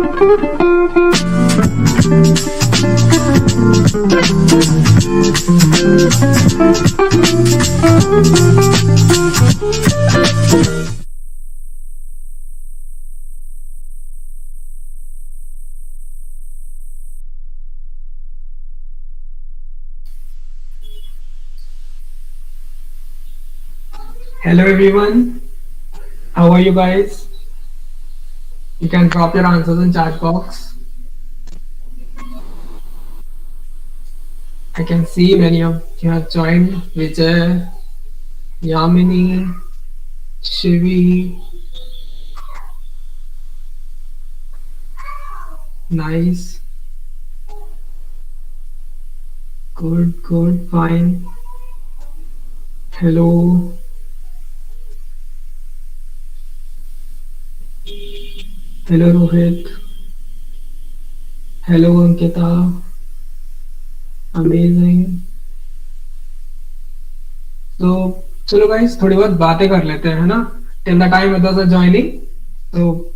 Hello everyone, how are you guys? You can drop your answers in chat box. I can see many of you have joined. Vijay, Yamini, Shivi, nice, good, fine. Hello, hello Rohit, hello Ankita, amazing. So चलो guys थोड़ी बहुत बातें कर लेते हैं है ना till the time others are joining. So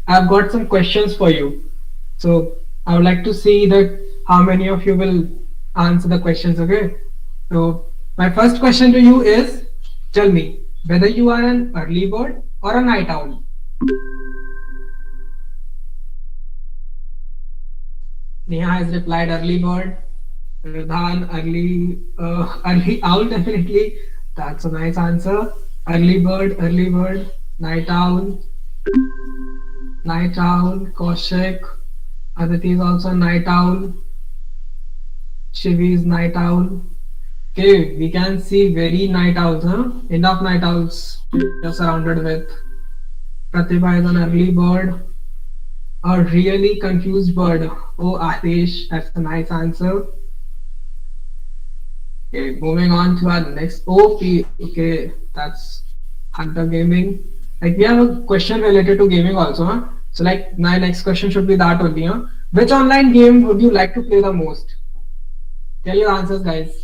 I've got some questions for you. So I would like to see that how many of you will answer the questions. Okay. So my first question to you is, tell me whether you are an early bird or a night owl. Neha has replied early bird. Radhan early owl definitely. That's a nice answer. Early bird, night owl, Kaushik. Aditi is also night owl. Shivi is night owl. Okay, we can see very night owls, huh? Enough night owls you're surrounded with. Pratibha is an early bird. A really confused bird. Oh, Adesh, that's a nice answer. Okay, moving on to our next. Okay, that's Hunter Gaming. Like we have a question related to gaming also, huh? So like my next question should be that only, huh? Which online game would you like to play the most? Tell your answers, guys.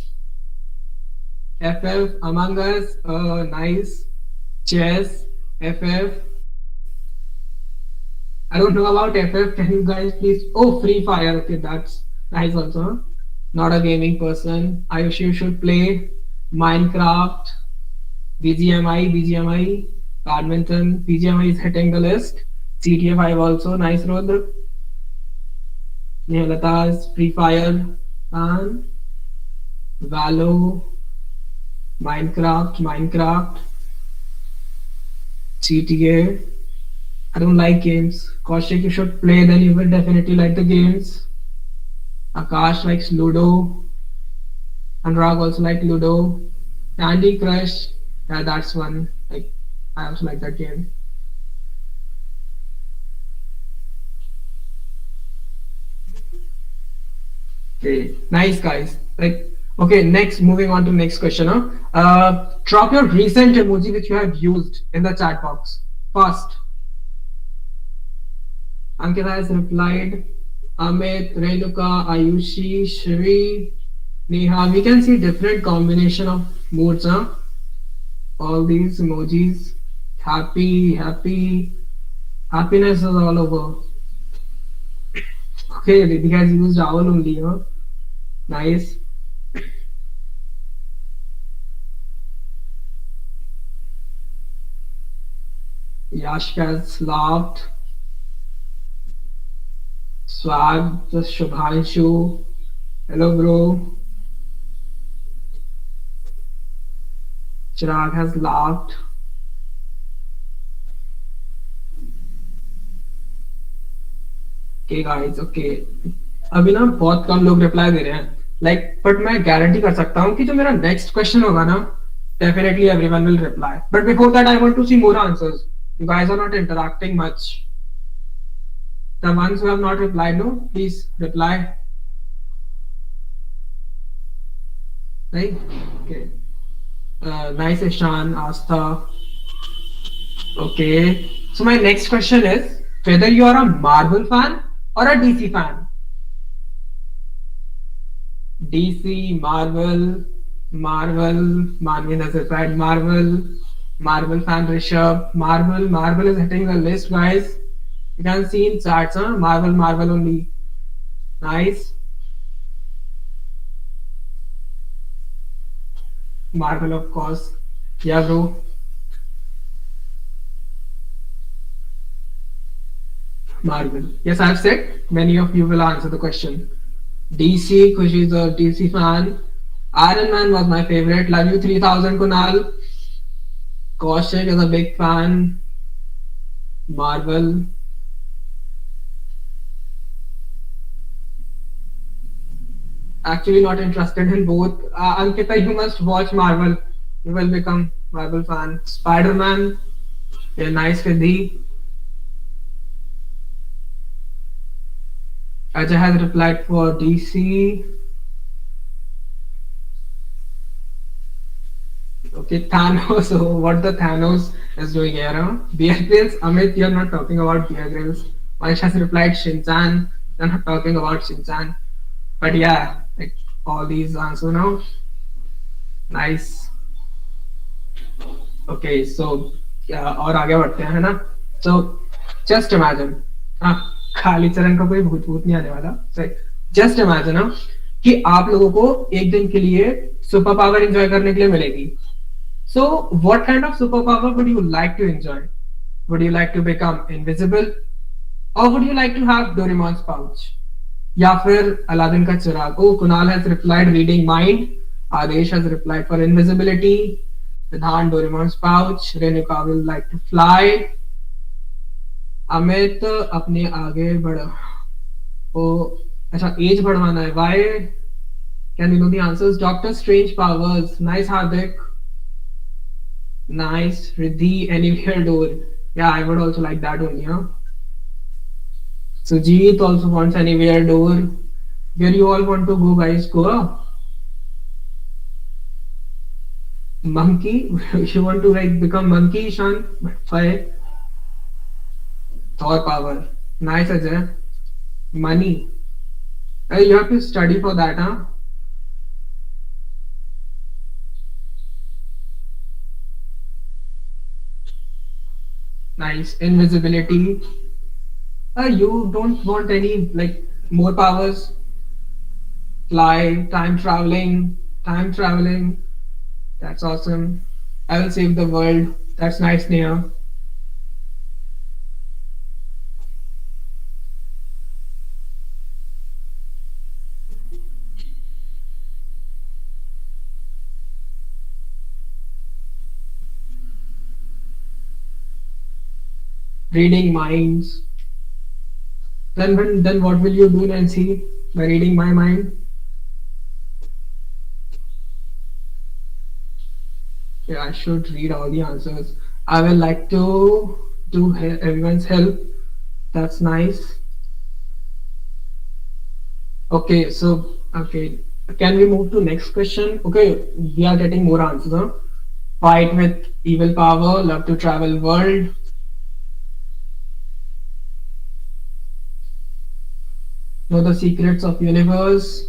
FF, Among Us, nice. Chess, FF. I don't know about FF. Can you guys please? Oh, Free Fire. Okay, that's nice also, huh? Not a gaming person. Ayush, you should play Minecraft, BGMI, Badminton. BGMI is hitting the list. GTA 5 also, nice Rodr. Nihalata is Free Fire and Valo, Minecraft, GTA. I don't like games. Kaushik, you should play, then you will definitely like the games. Akash likes Ludo. Anurag also like Ludo. Candy Crush, yeah, that's one. Like I also like that game. Okay, nice guys. Like okay, next moving on to next question. Drop your recent emoji which you have used in the chat box. First, Ankita has replied. Amit, Renuka, Ayushi, Shri, Neha. We can see different combination of moods, huh? All these emojis. Happy, happiness is all over. Okay, Riddhi has used owl only, huh? Nice. Yash has laughed. Swag, just Shubhanshu. Hello, bro. Chirag has laughed. Okay, guys, okay. अभी ना बहुत कम लोग reply दे रहे हैं. Like, but मैं guarantee कर सकता हूँ कि जो मेरा next question होगा ना, definitely everyone will reply. But before that, I want to see more answers. You guys are not interacting much. The ones who have not replied, no, please reply. Right? Okay. Nice, Ishan, Astha. Okay. So my next question is whether you are a Marvel fan or a DC fan. DC, Marvel, Manvin has replied Marvel fan Rishabh, Marvel is hitting the list, guys. You can see in chats, huh? Marvel, Marvel only. Nice. Marvel, of course. Yeah, bro. Marvel. Yes, I've said many of you will answer the question. DC, Khushi is a DC fan. Iron Man was my favorite. Love you 3000 Kunal. Kaushik is a big fan. Marvel. Actually, not interested in both. Ankita, you must watch Marvel. You will become Marvel fan. Spider Man. Yeah, nice Riddhi. Ajay has replied for DC. Okay, Thanos. So what the Thanos is doing here? Huh? Bear Grylls. Amit, you're not talking about Bear Grylls. Manish has replied Shinchan. You're not talking about Shinchan. But yeah, like all these answer now. Nice. Okay, so और आगे बढ़ते हैं है ना. So just imagine. हाँ, खाली चरण का कोई भूत भूत नहीं आने वाला. So just imagine ना कि आप लोगों को एक दिन के लिए सुपर पावर एंजॉय करने के लिए मिलेगी. So what kind of superpower would you like to enjoy? Would you like to become invisible, or would you like to have Doraemon's pouch? या फिर अलादीन का चिराग. Oh, Kunal has replied reading mind. Adesh has replied for invisibility. Vidhan Doraemon's pouch. Renuka will like to fly. Amit अपने आगे बढ़. ओ अच्छा as बढ़वाना है. Why? Can you know the answers? Doctor Strange powers. Nice Hardik. Nice. Riddhi anywhere door. Yeah, I would also like that only. Huh? Sujit also wants anywhere door. Where you all want to go, guys? Go. Monkey. You want to like become monkey, Shan? But why? Thor power. Nice, Ajay. Money. You have to study for that, huh? Nice. Invisibility. You don't want any like more powers. Fly. Time traveling. Time traveling. That's awesome. I will save the world. That's nice, Neha. Reading minds. Then what will you do, Nancy, by reading my mind? Yeah, I should read all the answers. I will like to do everyone's help. That's nice. Okay, so okay, can we move to next question? Okay, we are getting more answers. Huh? Fight with evil power. Love to travel world. Know the secrets of universe.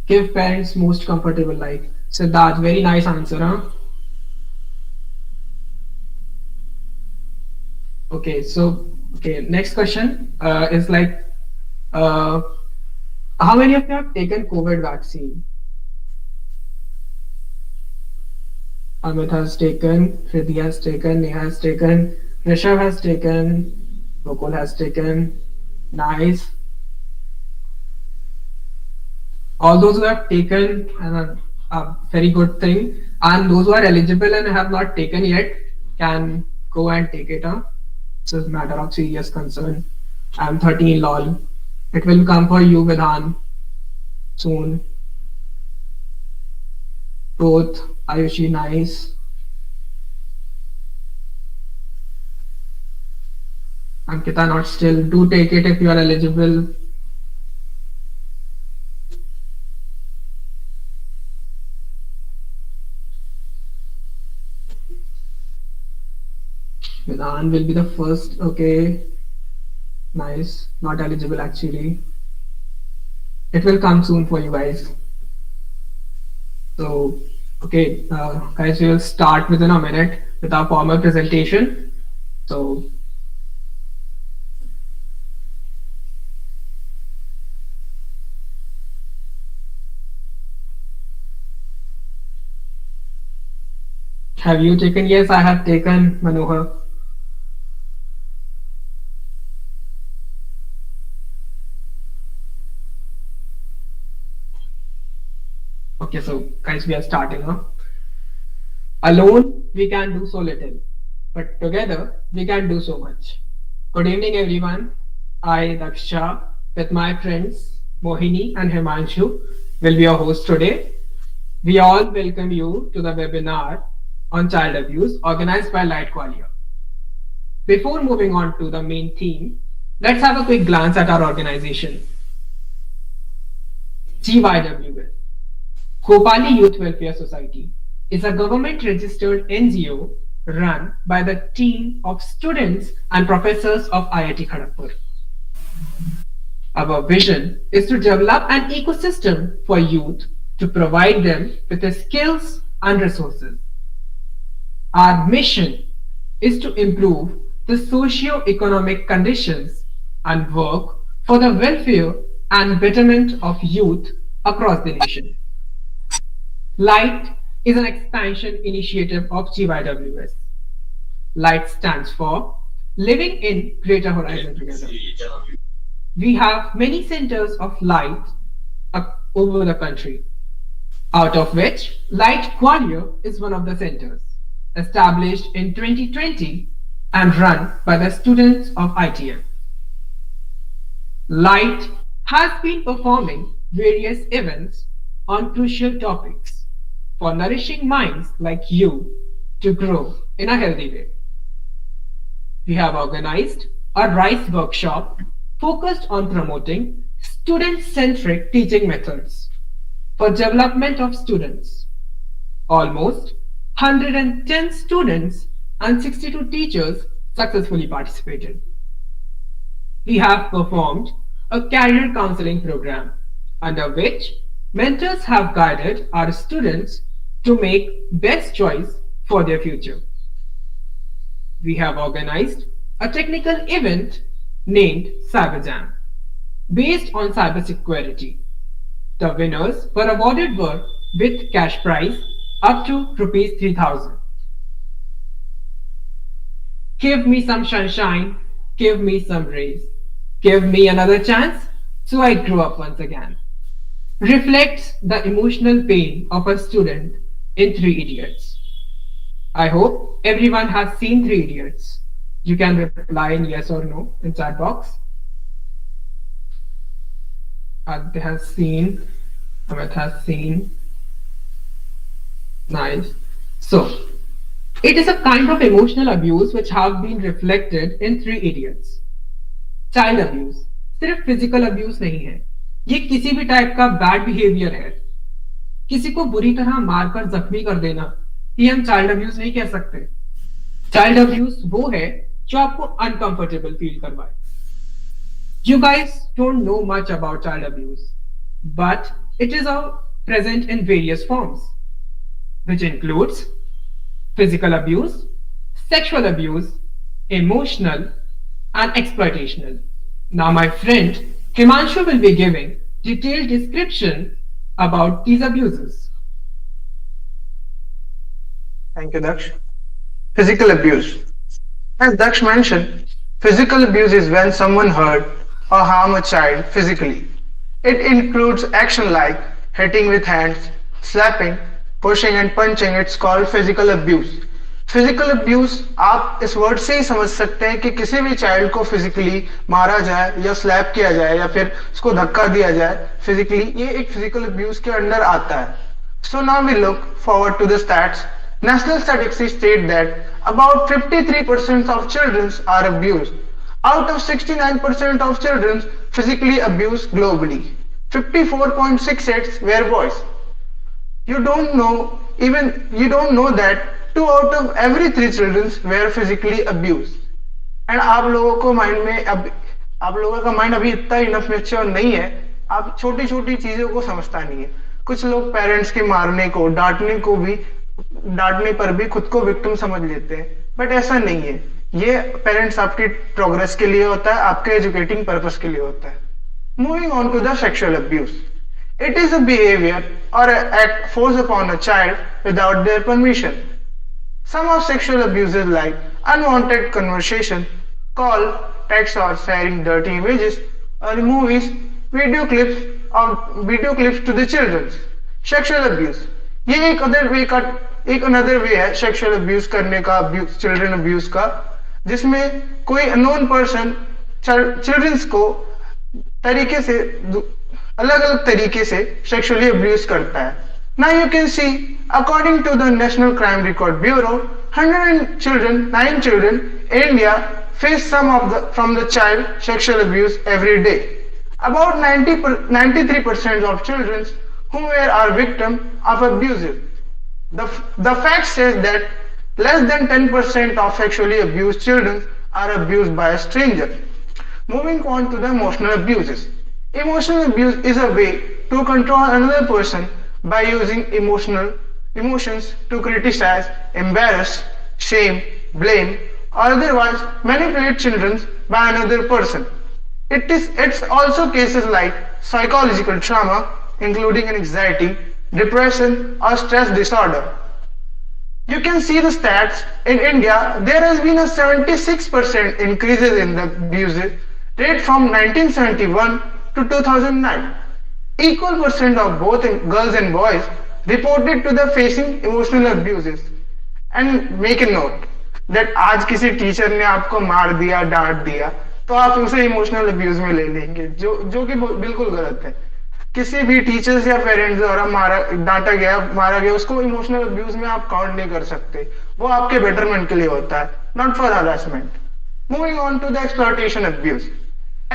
Give parents most comfortable life. Siddharth, very nice answer, huh? Okay, so okay, next question is like, uh, how many of you have taken COVID vaccine? Amit has taken, Hrithi has taken, Neha has taken, Rishabh has taken, Gokul has taken. Nice. All those who have taken a very good thing, and those who are eligible and have not taken yet can go and take it. Huh? It's a matter of serious concern. I'm 13 lol. It will come for you, Vidhan, soon. Both Ayushi, nice. Ankita, not still. Do take it if you are eligible. Vedant will be the first. Okay, nice. Not eligible actually. It will come soon for you guys. So, okay, guys, we will start within a minute with our formal presentation. So, Have you taken? Yes, I have taken, Manohar. Okay, so guys, we are starting now. Alone, we can do so little, but together, we can do so much. Good evening, everyone. I, Daksha, with my friends Mohini and Himanshu, will be your host today. We all welcome you to the webinar on child abuse organized by LiGHT Gwalior. Before moving on to the main theme, let's have a quick glance at our organization. GYWS, Gopali Youth Welfare Society, is a government registered NGO run by the team of students and professors of IIT Kharagpur. Our vision is to develop an ecosystem for youth to provide them with the skills and resources. Our mission is to improve the socio-economic conditions and work for the welfare and betterment of youth across the nation. LiGHT is an expansion initiative of GYWS. LiGHT stands for Living in Greater Horizon Together. We have many centers of LiGHT over the country, out of which LiGHT Gwalior is one of the centers, established in 2020 and run by the students of ITM. LiGHT has been performing various events on crucial topics for nourishing minds like you to grow in a healthy way. We have organized a RISE workshop focused on promoting student-centric teaching methods for development of students. Almost 110 students and 62 teachers successfully participated. We have performed a career counseling program under which mentors have guided our students to make best choice for their future. We have organized a technical event named CyberJam based on cybersecurity. The winners were awarded work with cash prize up to rupees 3,000. Give me some sunshine, give me some rays, give me another chance so I grow up once again. Reflects the emotional pain of a student in Three Idiots. I hope everyone has seen Three Idiots. You can reply in yes or no in chat box. Aditya has seen, Amit has seen. Nice. So, it is a kind of emotional abuse which have been reflected in Three Idiots. Child abuse सिर्फ physical abuse नहीं है, ये किसी भी type का bad behaviour है. किसी को बुरी तरह मारकर जख्मी कर देना ये हम चाइल्ड अब्यूज नहीं कह सकते. चाइल्ड अब्यूज वो है जो आपको अनकंफर्टेबल फील करवाए. You guys don't know much about child abuse, but it is present in various forms, which includes physical abuse, sexual abuse, emotional, and exploitational. Now my friend Himanshu will be giving detailed description about these abuses. Thank you, Daksh. Physical abuse. As Daksh mentioned, physical abuse is when someone hurt or harm a child physically. It includes action like hitting with hands, slapping, pushing and punching. It's called physical abuse. Physical abuse आप इस word से ही समझ सकते हैं कि किसी भी child को फिजिकली मारा जाए या स्लैप किया जाए या फिर उसको धक्का दिया जाए फिजिकली, ये एक फिजिकल अब्यूज के अंडर आता है. So now we look forward to the stats. National statistics state that about 53% of children are abused. Out of 69% of children physically abused globally, 54.68 were boys. You don't know that 2 out of every 3 children were physically abused. And आप लोगों को mind में आप लोगों का mind अभी इतना enough mature नहीं है, आप छोटी छोटी चीजों को समझता नहीं है. कुछ लोग पेरेंट्स के मारने को डांटने पर भी खुद को विक्टिम समझ लेते हैं, बट ऐसा नहीं है. ये पेरेंट्स आपकी प्रोग्रेस के लिए होता है, आपके एजुकेटिंग पर्पस के लिए होता है. Moving on to the sexual abuse. It is a behaviour or act force upon a child without their permission. Some of sexual abuses like unwanted conversation, call, text or sharing dirty images or movies, video clips video clips to the children. Sexual abuse. ये एक another way है sexual abuse करने का, children abuse का, जिसमें कोई unknown person children's को तरीके से अलग अलग तरीके से सेक्सुअली अब्यूज करता है. Now you can see, according to the National Crime Record Bureau, 100 children, 9 children in India face some of the from the child sexual abuse every day. About 93% of children who are victim of abuse. The fact says that less than 10% of sexually abused children are abused by a stranger. Moving on to the emotional abuses. Emotional abuse is a way to control another person by using emotions to criticize, embarrass, shame, blame, or otherwise manipulate children by another person. It's also cases like psychological trauma, including anxiety, depression, or stress disorder. You can see the stats. In India, there has been a 76% increases in the abuse rate from 1971 to 2009. Equal percent of both girls and boys reported to the facing emotional abuses. And make a note that आज किसी teacher ने आपको मार दिया, डांट दिया, तो आप उसे इमोशनल अब्यूज में ले लेंगे, जो कि बिल्कुल गलत है. किसी भी टीचर्स या पेरेंट्स द्वारा डांटा गया, मारा गया, उसको इमोशनल अब्यूज में आप काउंट नहीं कर सकते. वो आपके बेटरमेंट के लिए होता है, not for harassment. Moving on to the exploitation abuse.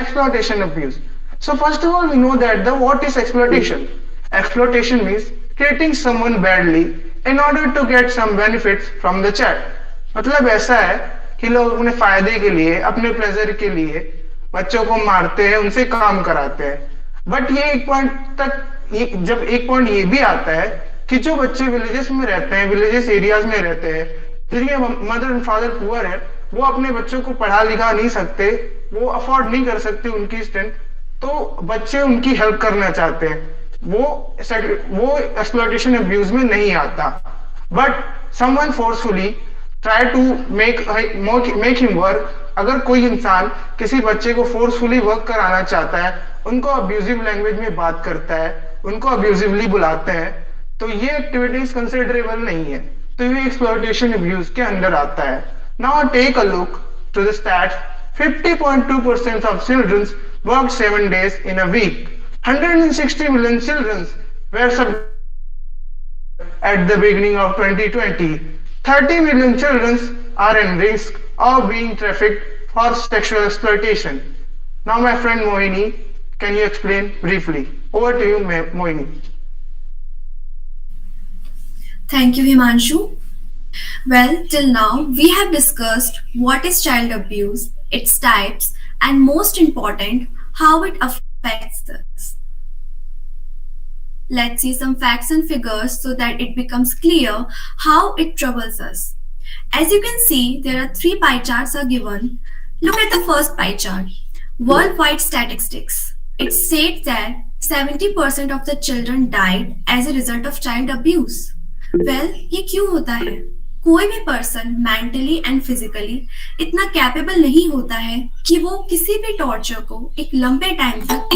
Exploitation abuse. So first of all, we know that what is exploitation? Exploitation means treating someone badly in order to get some benefits from the child. मतलब ऐसा है कि लोग अपने फायदे के लिए, अपने प्लेजर के लिए बच्चों को मारते हैं, उनसे काम कराते हैं. बट ये एक पॉइंट तक, जब एक पॉइंट ये भी आता है कि जो बच्चे विलेजेस में रहते हैं, विलेजेस एरियाज में रहते हैं, जिनके मदर एंड फादर पुअर है, वो अपने बच्चों को पढ़ा लिखा नहीं सकते, वो अफोर्ड नहीं कर सकते उनकी स्ट्रेंथ, तो बच्चे उनकी हेल्प करना चाहते हैं. वो एक्सप्लॉयटेशन अब्यूज में नहीं आता. But someone forcefully try to make him work. अगर कोई इंसान किसी बच्चे को फोर्सफुली वर्क कराना चाहता है, उनको अब्यूजिव लैंग्वेज में बात करता है, उनको अब्यूजिवली बुलाते हैं, तो ये एक्टिविटीज कंसिडरेबल नहीं है, तो ये एक्सप्लॉयटेशन अब्यूज के अंदर आता है. Now take a look to the stats. 50.2% of children work 7 days in a week. 160 million children were at the beginning of 2020. 30 million children are in risk of being trafficked for sexual exploitation. Now, my friend Mohini, can you explain briefly? Over to you, Mohini. Thank you, Himanshu. Well, till now, we have discussed what is child abuse, its types, and most important, how it affects us. Let's see some facts and figures so that it becomes clear how it troubles us. As you can see, there are 3 pie charts are given. Look at the first pie chart. Worldwide statistics. It states that 70% of the children died as a result of child abuse. Well, ये क्यों होता है? कोई भी person mentally and physically इतना capable नहीं होता है कि वो किसी भी टॉर्चर को एक लंबे टाइम तक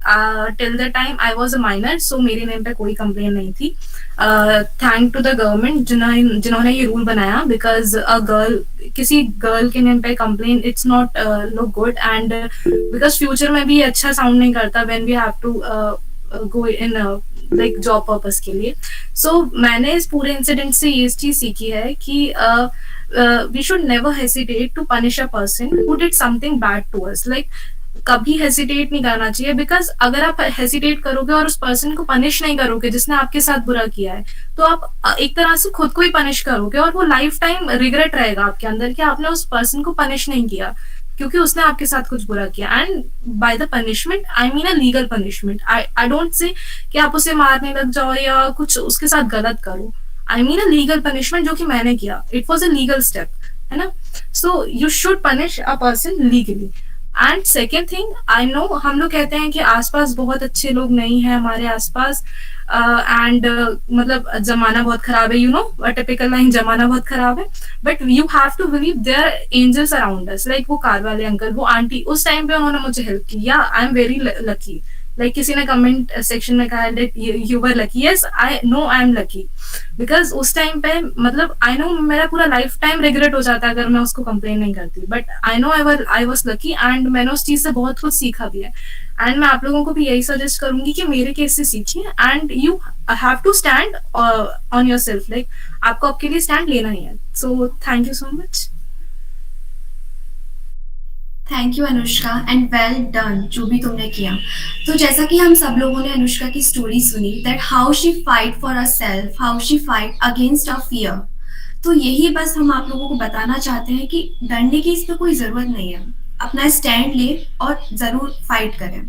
till the time I was a minor, so मेरे नेम पे कोई कंप्लेन नहीं थी. थैंक टू द गवर्नमेंट जिन्होंने ये रूल बनाया, बिकॉज अ गर्ल, किसी गर्ल के नेम पे complain, it's not look good, and because future में भी अच्छा साउंड नहीं करता when we have to go in like job purpose के लिए. सो मैंने इस पूरे इंसिडेंट से ये चीज सीखी है कि we should never hesitate to punish a person who did something bad to us. Like कभी हेसिटेट नहीं करना चाहिए, बिकॉज अगर आप हेसिटेट करोगे और उस पर्सन को पनिश नहीं करोगे जिसने आपके साथ बुरा किया है, तो आप एक तरह से खुद को ही पनिश करोगे, और वो लाइफ टाइम रिग्रेट रहेगा आपके अंदर कि आपने उस पर्सन को पनिश नहीं किया क्योंकि उसने आपके साथ कुछ बुरा किया. And by the punishment I mean a legal punishment. I don't say कि आप उसे मारने लग जाओ या कुछ उसके साथ गलत करो. I mean a legal punishment, जो कि मैंने किया, it was a legal step, है ना. So you should punish a person legally. And second thing, I know हम लोग कहते हैं कि आसपास बहुत अच्छे लोग नहीं है हमारे आसपास, एंड मतलब जमाना बहुत खराब है, यू नो टिपिकल लाइन, जमाना बहुत खराब है, but you have to believe there angels around us. Like वो कार वाले अंकल, वो आंटी, उस टाइम पे उन्होंने मुझे हेल्प की. या I am very lucky. Like किसी ने कमेंट सेक्शन में कहा that you were lucky. Yes, I know I am lucky, because उस टाइम पे मतलब आई नो मेरा पूरा लाइफ टाइम रिग्रेट हो जाता अगर मैं उसको कंप्लेन नहीं करती, but I know I was lucky, and मैंने उस चीज से बहुत कुछ सीखा भी है. एंड मैं आप लोगों को भी यही सजेस्ट करूंगी कि मेरे केस से सीखिए, and you have to stand on your self. Like आपको आपके लिए स्टैंड लेना ही है. So thank you so much. Thank you Anushka, and well done जो भी तुमने किया. तो जैसा कि हम सब लोगों ने अनुष्का की स्टोरी सुनी, that how she fight for her self, how she fight against a fear. तो यही बस हम आप लोगों को बताना चाहते हैं कि डरने की इस पे कोई जरूरत नहीं है. अपना स्टैंड ले और जरूर फाइट करें.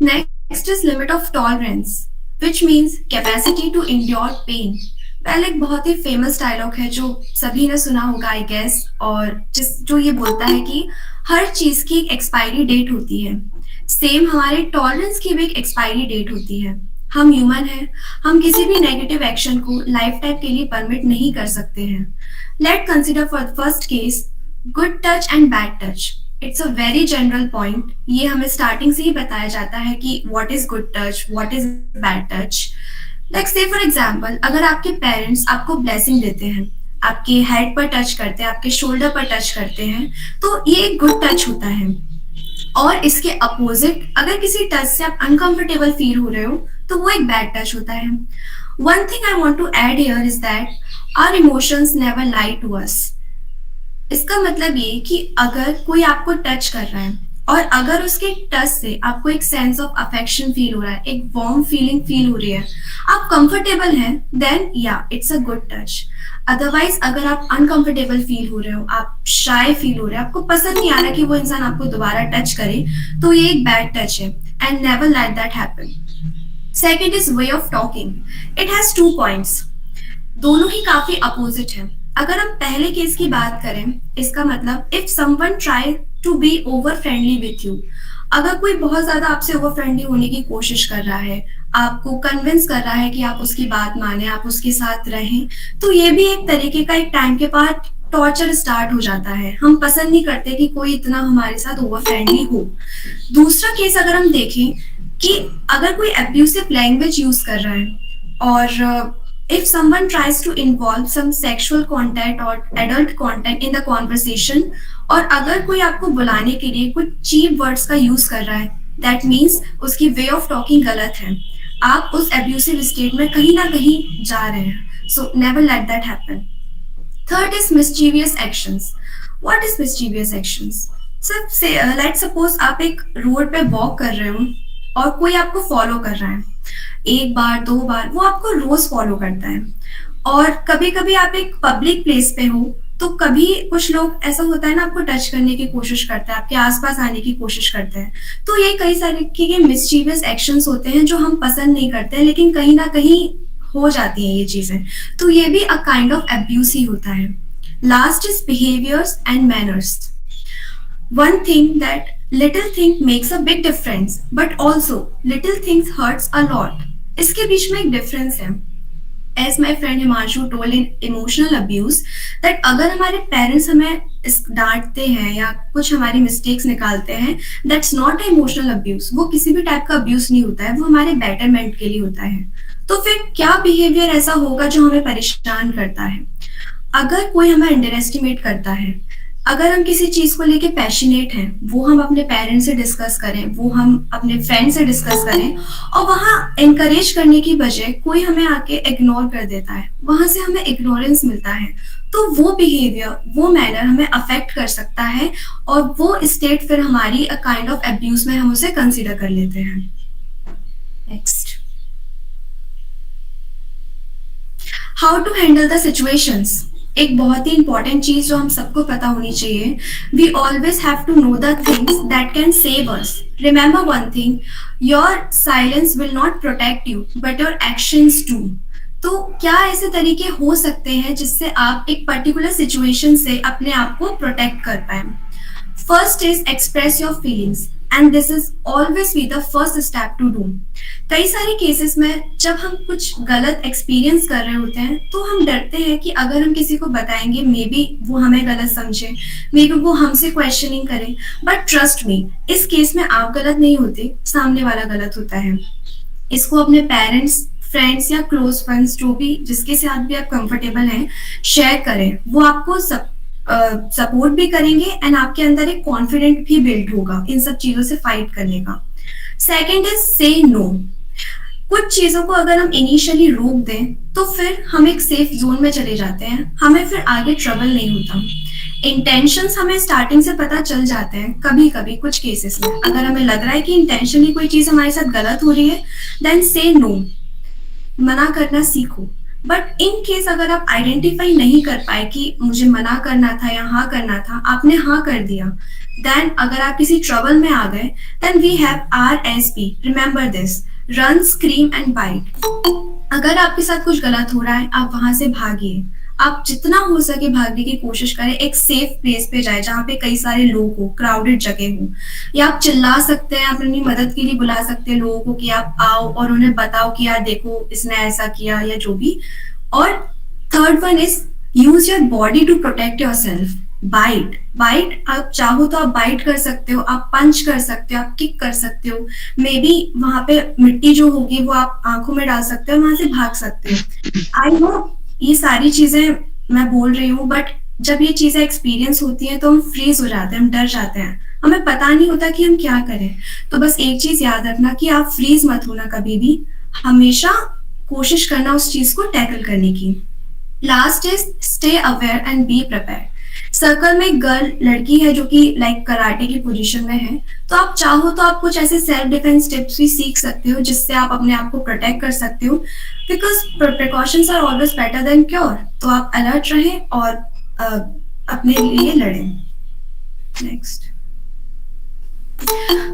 Next is limit of tolerance, which means capacity to endure pain. Well, एक बहुत ही फेमस डायलॉग है जो सभी ने सुना होगा आई गेस, और जो ये बोलता है कि हर चीज की एक एक्सपायरी डेट होती है. सेम हमारे टॉलरेंस की भी एक एक्सपायरी डेट होती है. हम ह्यूमन हैं, हम किसी भी नेगेटिव एक्शन को लाइफ टाइम के लिए परमिट नहीं कर सकते हैं. Late consider for the first case, good touch and bad touch. It's a very general point. ये हमें स्टार्टिंग से ही बताया जाता है कि what is good touch, what is bad touch. Like से फॉर एग्जाम्पल, अगर आपके पेरेंट्स आपको ब्लेसिंग देते हैं, आपके हेड पर टच करते हैं, आपके शोल्डर पर टच करते हैं, तो ये एक गुड टच होता है. और इसके अपोजिट, अगर किसी टच से आप अनकंफर्टेबल फील हो रहे हो, तो वो एक बैड टच होता है. One thing I want to add here is that our emotions never lie to us. इसका मतलब ये कि अगर कोई आपको टच कर रहा है और अगर उसके टच से आपको एक सेंस ऑफ अफेक्शन फील हो रहा है, एक वार्म फीलिंग फील हो रही है, आप कंफर्टेबल हैं, देन या it's a good touch. Otherwise अगर आप अनकंफर्टेबल फील हो रहे हो, आप शाय फील हो रहे हो, आपको पसंद नहीं आ रहा कि वो इंसान आपको दोबारा टच करे, तो ये एक बैड टच है. And never let that happen. Second is way of talking. It has 2 points. दोनों ही काफी अपोजिट है. अगर हम पहले केस की बात करें, इसका मतलब if someone try to be over friendly with you, अगर कोई बहुत ज्यादा आपसे ओवर फ्रेंडली होने की कोशिश कर रहा है, आपको कन्विंस कर रहा है कि आप उसकी बात माने, आप उसके साथ रहें, तो ये भी एक तरीके का एक टाइम के बाद टॉर्चर स्टार्ट हो जाता है. हम पसंद नहीं करते कि कोई इतना हमारे साथ ओवर फ्रेंडली हो. दूसरा केस अगर हम देखें कि अगर कोई अब्यूसिव लैंग्वेज यूज कर रहा है, और if someone tries to involve some sexual content or adult content in the conversation, और अगर कोई आपको बुलाने के लिए कुछ cheap words का यूज कर रहा है, that means उसकी way of talking गलत है. आप उस abusive state में कहीं ना कहीं जा रहे हैं. So never let that happen. Third is mischievous actions. What is mischievous actions? So let's suppose आप एक रोड पे वॉक कर रहे हो और कोई आपको फॉलो कर रहा है, 1 बार 2 बार, वो आपको रोज फॉलो करता है. और कभी कभी आप एक पब्लिक प्लेस पे हो, तो कभी कुछ लोग ऐसा होता है ना, आपको टच करने की कोशिश करते हैं, आपके आसपास आने की कोशिश करते हैं. तो ये कई सारे के मिसचीवियस एक्शंस होते हैं जो हम पसंद नहीं करते हैं, लेकिन कहीं ना कहीं हो जाती हैं ये चीजें. तो ये भी अ काइंड ऑफ अब्यूज ही होता है. Last is behaviours and manners. One thing that little thing makes a big difference, but also little things hurts a lot. इसके बीच में एक डिफरेंस है. as my friend Himanshu told in emotional abuse, that अगर हमारे parents हमें डांटते हैं या कुछ हमारी मिस्टेक्स निकालते हैं, दैट्स नॉट इमोशनल अब्यूज, वो किसी भी टाइप का अब्यूज नहीं होता है, वो हमारे बेटरमेंट के लिए होता है। तो फिर क्या बिहेवियर ऐसा होगा जो हमें परेशान करता है? अगर कोई हमें अंडर एस्टिमेट करता है, अगर हम किसी चीज को लेके पैशनेट हैं, वो हम अपने पेरेंट्स से डिस्कस करें, वो हम अपने फ्रेंड से डिस्कस करें, और वहां एनकरेज करने की बजाय कोई हमें आके इग्नोर कर देता है, वहां से हमें इग्नोरेंस मिलता है, तो वो बिहेवियर, वो मैनर हमें अफेक्ट कर सकता है, और वो स्टेट फिर हमारी अ काइंड ऑफ अब्यूज में हम उसे कंसीडर कर लेते हैं। Next, how to handle the situations. एक बहुत ही इंपॉर्टेंट चीज जो हम सबको पता होनी चाहिए, we always have to know the things that can save us. Remember one thing, your silence will not protect you but your actions do. तो क्या ऐसे तरीके हो सकते हैं जिससे आप एक पर्टिकुलर सिचुएशन से अपने आप को प्रोटेक्ट कर पाए? First is express your feelings, and this is always be the first step to do. कई सारे केसेस में जब हम कुछ गलत एक्सपीरियंस कर रहे होते हैं तो हम डरते हैं कि अगर हम किसी को बताएंगे मे बी वो हमें गलत समझे, मे बी वो हमसे क्वेश्चनिंग करे, बट ट्रस्ट मी, इस केस में आप गलत नहीं होते, सामने वाला गलत होता है। इसको अपने पेरेंट्स, फ्रेंड्स या क्लोज फ्रेंड्स, जो भी जिसके साथ भी आप कंफर्टेबल हैं, शेयर करें। वो आपको सपोर्ट भी करेंगे एंड आपके अंदर एक कॉन्फिडेंट भी बिल्ड होगा इन सब चीजों से फाइट करने का। सेकेंड इज से नो। कुछ चीजों को अगर हम इनिशियली रोक दें तो फिर हम एक सेफ जोन में चले जाते हैं, हमें फिर आगे ट्रबल नहीं होता। इंटेंशंस हमें स्टार्टिंग से पता चल जाते हैं, कभी कभी कुछ केसेस में अगर हमें लग रहा है कि इंटेंशनली कोई चीज हमारे साथ गलत हो रही है, देन से नो, मना करना सीखो। बट इन केस अगर आप आइडेंटिफाई नहीं कर पाए कि मुझे मना करना था या हाँ करना था, आपने हाँ कर दिया, देन अगर आप किसी ट्रबल में आ गए, then we have RSP, remember this, run, scream and bite. अगर आपके साथ कुछ गलत हो रहा है, आप वहां से भागिए, आप जितना हो सके भागने की कोशिश करें, एक सेफ प्लेस पे जाए जहाँ पे कई सारे लोग हो, क्राउडेड जगह हो, या आप चिल्ला सकते हैं, आप अपनी मदद के लिए बुला सकते हैं लोगों को कि आप आओ और उन्हें बताओ कि यार देखो इसने ऐसा किया या जो भी। और third one is use your body to protect your self. Bite, आप चाहो तो आप बाइट कर सकते हो, आप पंच कर सकते हो, आप किक कर सकते हो, मे बी वहां पे मिट्टी जो होगी वो आप आंखों में डाल सकते हो, वहां से भाग सकते हो। आई नो ये सारी चीजें मैं बोल रही हूँ, बट जब ये चीजें एक्सपीरियंस होती हैं तो हम फ्रीज हो जाते हैं, हम डर जाते हैं, हमें पता नहीं होता कि हम क्या करें। तो बस एक चीज याद रखना कि आप फ्रीज मत होना कभी भी, हमेशा कोशिश करना उस चीज को टैकल करने की। Last is stay aware and be prepared. Circle में एक गर्ल, लड़की है जो कि लाइक कराटे की पोजीशन में है, तो आप चाहो तो आप कुछ ऐसे सेल्फ डिफेंस टिप्स भी सीख सकते हो जिससे आप अपने आप को प्रोटेक्ट कर सकते हो, because precautions are always better than cure. तो आप अलर्ट रहें और अपने लिए लड़ें। Next,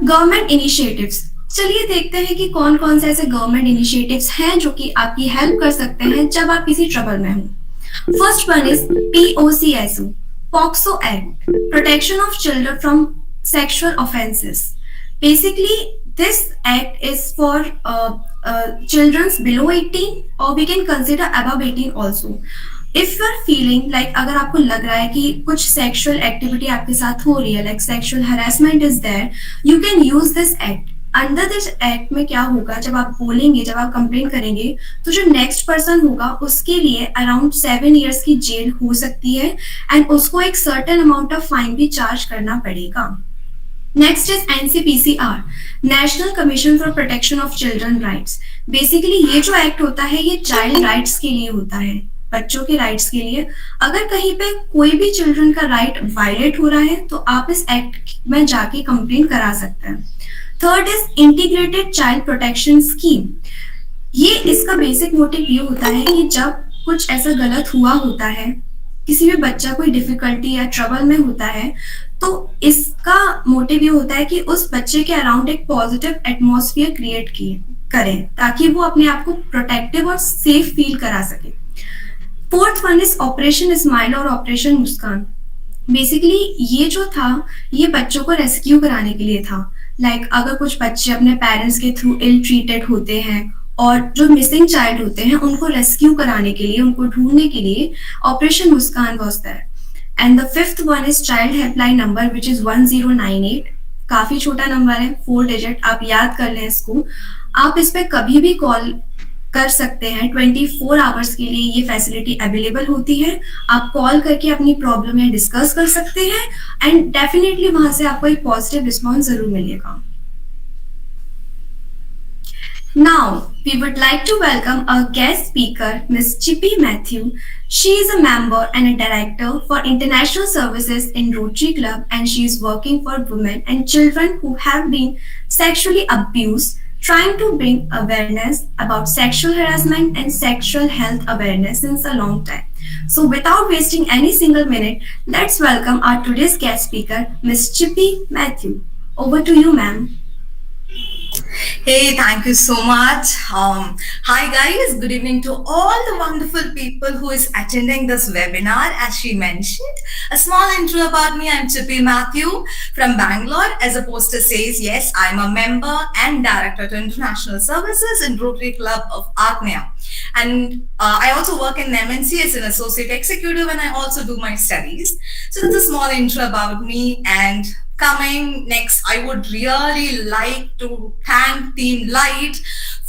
government initiatives. चलिए देखते हैं कि कौन कौन से ऐसे गवर्नमेंट इनिशिएटिव्स हैं जो कि आपकी हेल्प कर सकते हैं जब आप किसी ट्रबल में हो। First one is POCSO, POCSO Act, Protection of Children from Sexual Offences. Basically, this act is for children below 18, or we can consider above 18 also. If you are feeling like, अगर आपको लग रहा है कि कुछ sexual activity आपके साथ हो रही है, like sexual harassment is there, you can use this act. Under this act में क्या होगा, जब आप बोलेंगे, जब आप कंप्लेन करेंगे, तो जो नेक्स्ट पर्सन होगा उसके लिए अराउंड 7 years की जेल हो सकती है, एंड उसको एक सर्टेन अमाउंट ऑफ फाइन भी चार्ज करना पड़ेगा। Next is NCPCR, national commission for protection of children rights. Basically ये जो एक्ट होता है ये चाइल्ड राइट्स के लिए होता है, बच्चों के राइट्स के लिए। अगर कहीं पे कोई भी चिल्ड्रन का राइट वायलेट हो रहा है तो आप इस एक्ट में जाके कंप्लेन करा सकते हैं। Third is integrated child protection scheme. ये इसका बेसिक मोटिव ये होता है कि जब कुछ ऐसा गलत हुआ होता है, किसी भी बच्चा कोई डिफिकल्टी या ट्रबल में होता है, तो इसका मोटिव ये होता है कि उस बच्चे के अराउंड एक पॉजिटिव एटमॉस्फेयर क्रिएट करें ताकि वो अपने आप को प्रोटेक्टिव और सेफ फील करा सके। Fourth one is operation smile और ऑपरेशन मुस्कान। बेसिकली ये जो था ये बच्चों को रेस्क्यू कराने के लिए था। लाइक अगर कुछ बच्चे अपने पेरेंट्स के थ्रू इल ट्रीटेड होते हैं और जो मिसिंग चाइल्ड होते हैं उनको रेस्क्यू कराने के लिए, उनको ढूंढने के लिए operation Muskaan was there. And the fifth one is child helpline number which is 1098. काफी छोटा नंबर है, 4 डिजिट, आप याद कर लें इसको. आप इस पे कभी भी कॉल कर सकते हैं. 24 आवर्स के लिए ये फैसिलिटी अवेलेबल होती है. आप कॉल करके अपनी प्रॉब्लम है डिस्कस कर सकते हैं एंड डेफिनेटली वहां से आपको एक पॉजिटिव रिस्पॉन्स जरूर मिलेगा. Now, we would like to welcome our guest speaker, Ms. Chippy Matthew. She is a member and a director for international services in Rotary Club, and she is working for women and children who have been sexually abused, trying to bring awareness about sexual harassment and sexual health awareness since a long time. So without wasting any single minute, let's welcome our today's guest speaker, Ms. Chippy Matthew. Over to you, ma'am. Hey, thank you so much. Hi guys, good evening to all the wonderful people who is attending this webinar. As she mentioned, a small intro about me. I'm Chippy Matthew from Bangalore. As a poster says, yes, I'm a member and director to international services in Rotary Club of Agnya. And I also work in MNC as an associate executive, and I also do my studies. So that's a small intro about me. And coming next, I would really like to thank Team LiGHT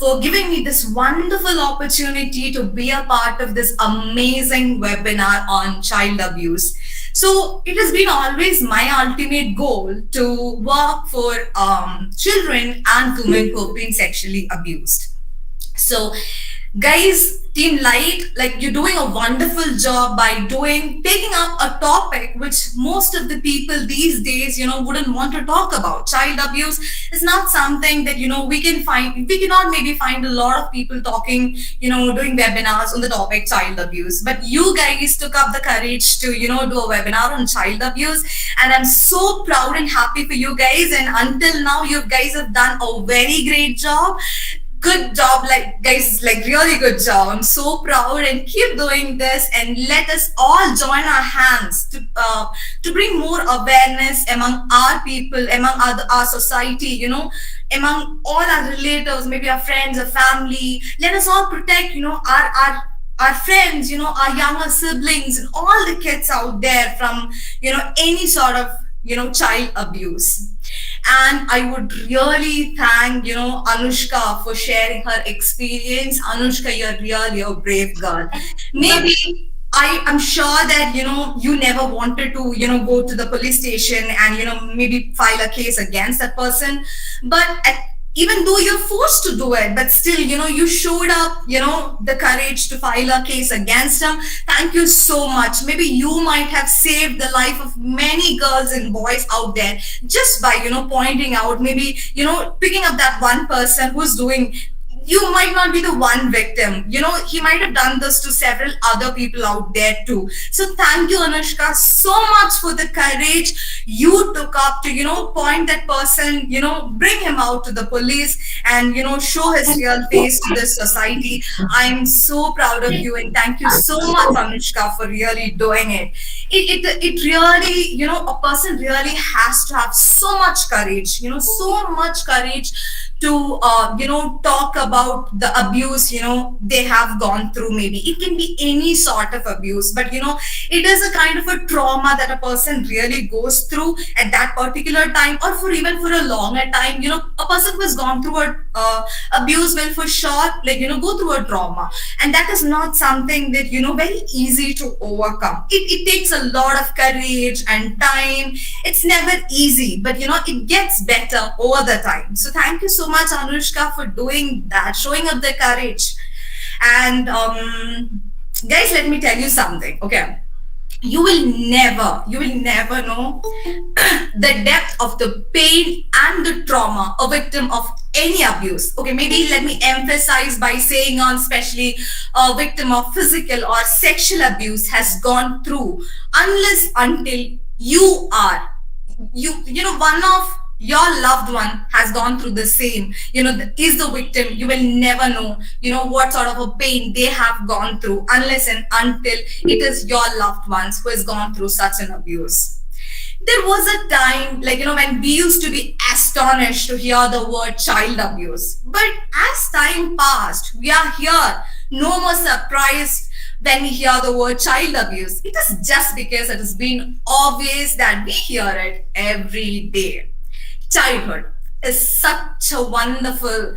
for giving me this wonderful opportunity to be a part of this amazing webinar on child abuse. So it has been always my ultimate goal to work for children and women who have been sexually abused. So guys, Team LiGHT, like, you're doing a wonderful job by taking up a topic which most of the people these days, wouldn't want to talk about. Child abuse is not something that, we cannot maybe find a lot of people talking, doing webinars on the topic child abuse. But you guys took up the courage to, do a webinar on child abuse. And I'm so proud and happy for you guys. And until now, you guys have done a very great job. Good job, guys, really good job. I'm so proud, and keep doing this, and let us all join our hands to bring more awareness among our people, among our society, among all our relatives, maybe our friends, our family. Let us all protect, our friends, our younger siblings, and all the kids out there from, any sort of, child abuse. And I would really thank, Anushka for sharing her experience. Anushka, you're really a brave girl. Maybe I'm sure that, you never wanted to, go to the police station and, maybe file a case against that person. But even though you're forced to do it, but still, you showed up, the courage to file a case against them. Thank you so much. Maybe you might have saved the life of many girls and boys out there just by, pointing out, maybe, picking up that one person who's doing. You might not be the one victim. He might have done this to several other people out there too. So thank you, Anushka, so much for the courage you took up to, point that person, bring him out to the police and, show his real face to the society. I'm so proud of you, and thank you so much, Anushka, for really doing it. It really, a person really has to have so much courage, so much courage to, talk about the abuse, they have gone through. Maybe it can be any sort of abuse, but, it is a kind of a trauma that a person really goes through at that particular time, or even for a longer time. A person who has gone through abuse will for sure, go through a trauma. And that is not something that, very easy to overcome. It takes a lot of courage and time. It's never easy, but, it gets better over the time. So thank you so much, Anushka, for doing that, showing up the courage. And guys, let me tell you something. Okay, you will never know the depth of the pain and the trauma a victim of any abuse. Okay, maybe let me emphasize by saying on especially a victim of physical or sexual abuse has gone through, unless until you are, one of your loved one has gone through the same, is the victim. You will never know, what sort of a pain they have gone through, unless and until it is your loved ones who has gone through such an abuse. There was a time, like, when we used to be astonished to hear the word child abuse. But as time passed, we are here, no more surprised when we hear the word child abuse. It is just because it has been obvious that we hear it every day. Childhood is such a wonderful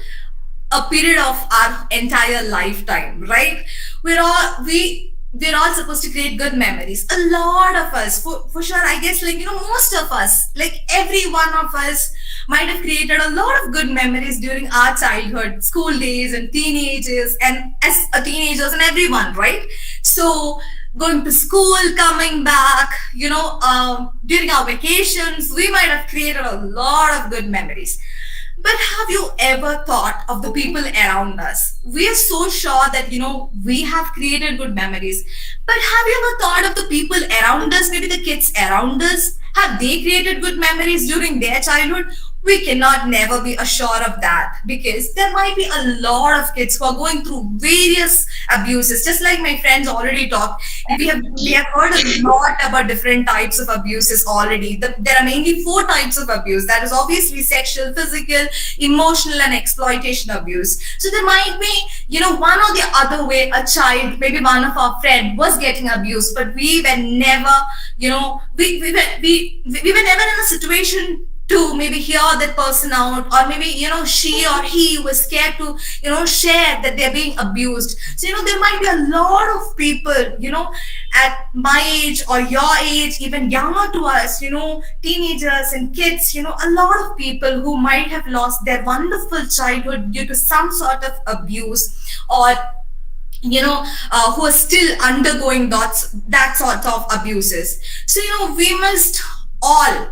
a period of our entire lifetime, right? We're all supposed to create good memories. A lot of us, for sure, I guess, like, most of us, like every one of us might have created a lot of good memories during our childhood, school days and teenagers and as a teenagers and everyone, right? So going to school, coming back, during our vacations, we might have created a lot of good memories. But have you ever thought of the people around us? We are so sure that, we have created good memories. But have you ever thought of the people around us, maybe the kids around us? Have they created good memories during their childhood? We cannot never be assured of that, because there might be a lot of kids who are going through various abuses. Just like my friends already talked, we have heard a lot about different types of abuses already. There are mainly 4 types of abuse. That is obviously sexual, physical, emotional, and exploitation abuse. So there might be, one or the other way, a child, maybe one of our friend was getting abused, but we were never, we were never in a situation to maybe hear that person out, or maybe she or he was scared to share that they're being abused. So there might be a lot of people at my age or your age, even younger to us, teenagers and kids, a lot of people who might have lost their wonderful childhood due to some sort of abuse, or who are still undergoing that sort of abuses. So we must all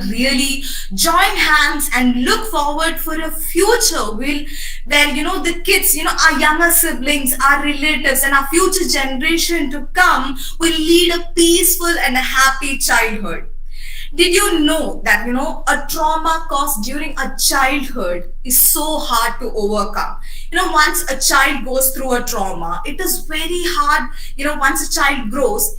really join hands and look forward for a future where the kids, our younger siblings, our relatives, and our future generation to come will lead a peaceful and a happy childhood. Did you know that, a trauma caused during a childhood is so hard to overcome? Once a child goes through a trauma, it is very hard, once a child grows,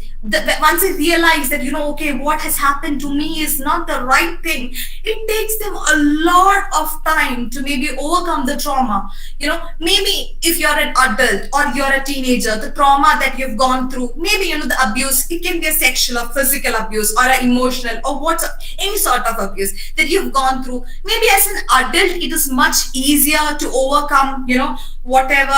once they realize that, okay, what has happened to me is not the right thing, it takes them a lot of time to maybe overcome the trauma. Maybe if you're an adult or you're a teenager, the trauma that you've gone through, maybe, the abuse, it can be a sexual or physical abuse or an emotional or any sort of abuse that you've gone through. Maybe as an adult, it is much easier to overcome, whatever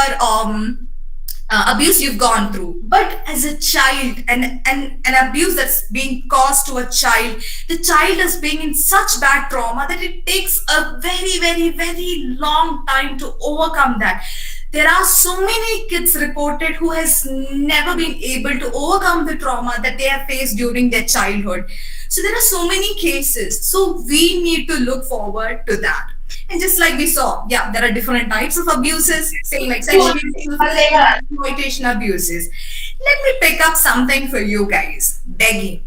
abuse you've gone through. But as a child, and an abuse that's being caused to a child, the child is being in such bad trauma that it takes a very, very, very long time to overcome that. There are so many kids reported who has never been able to overcome the trauma that they have faced during their childhood. So there are so many cases. So we need to look forward to that. And just like we saw, there are different types of abuses, saying like sexual exploitation abuses. Let me pick up something for you guys, begging.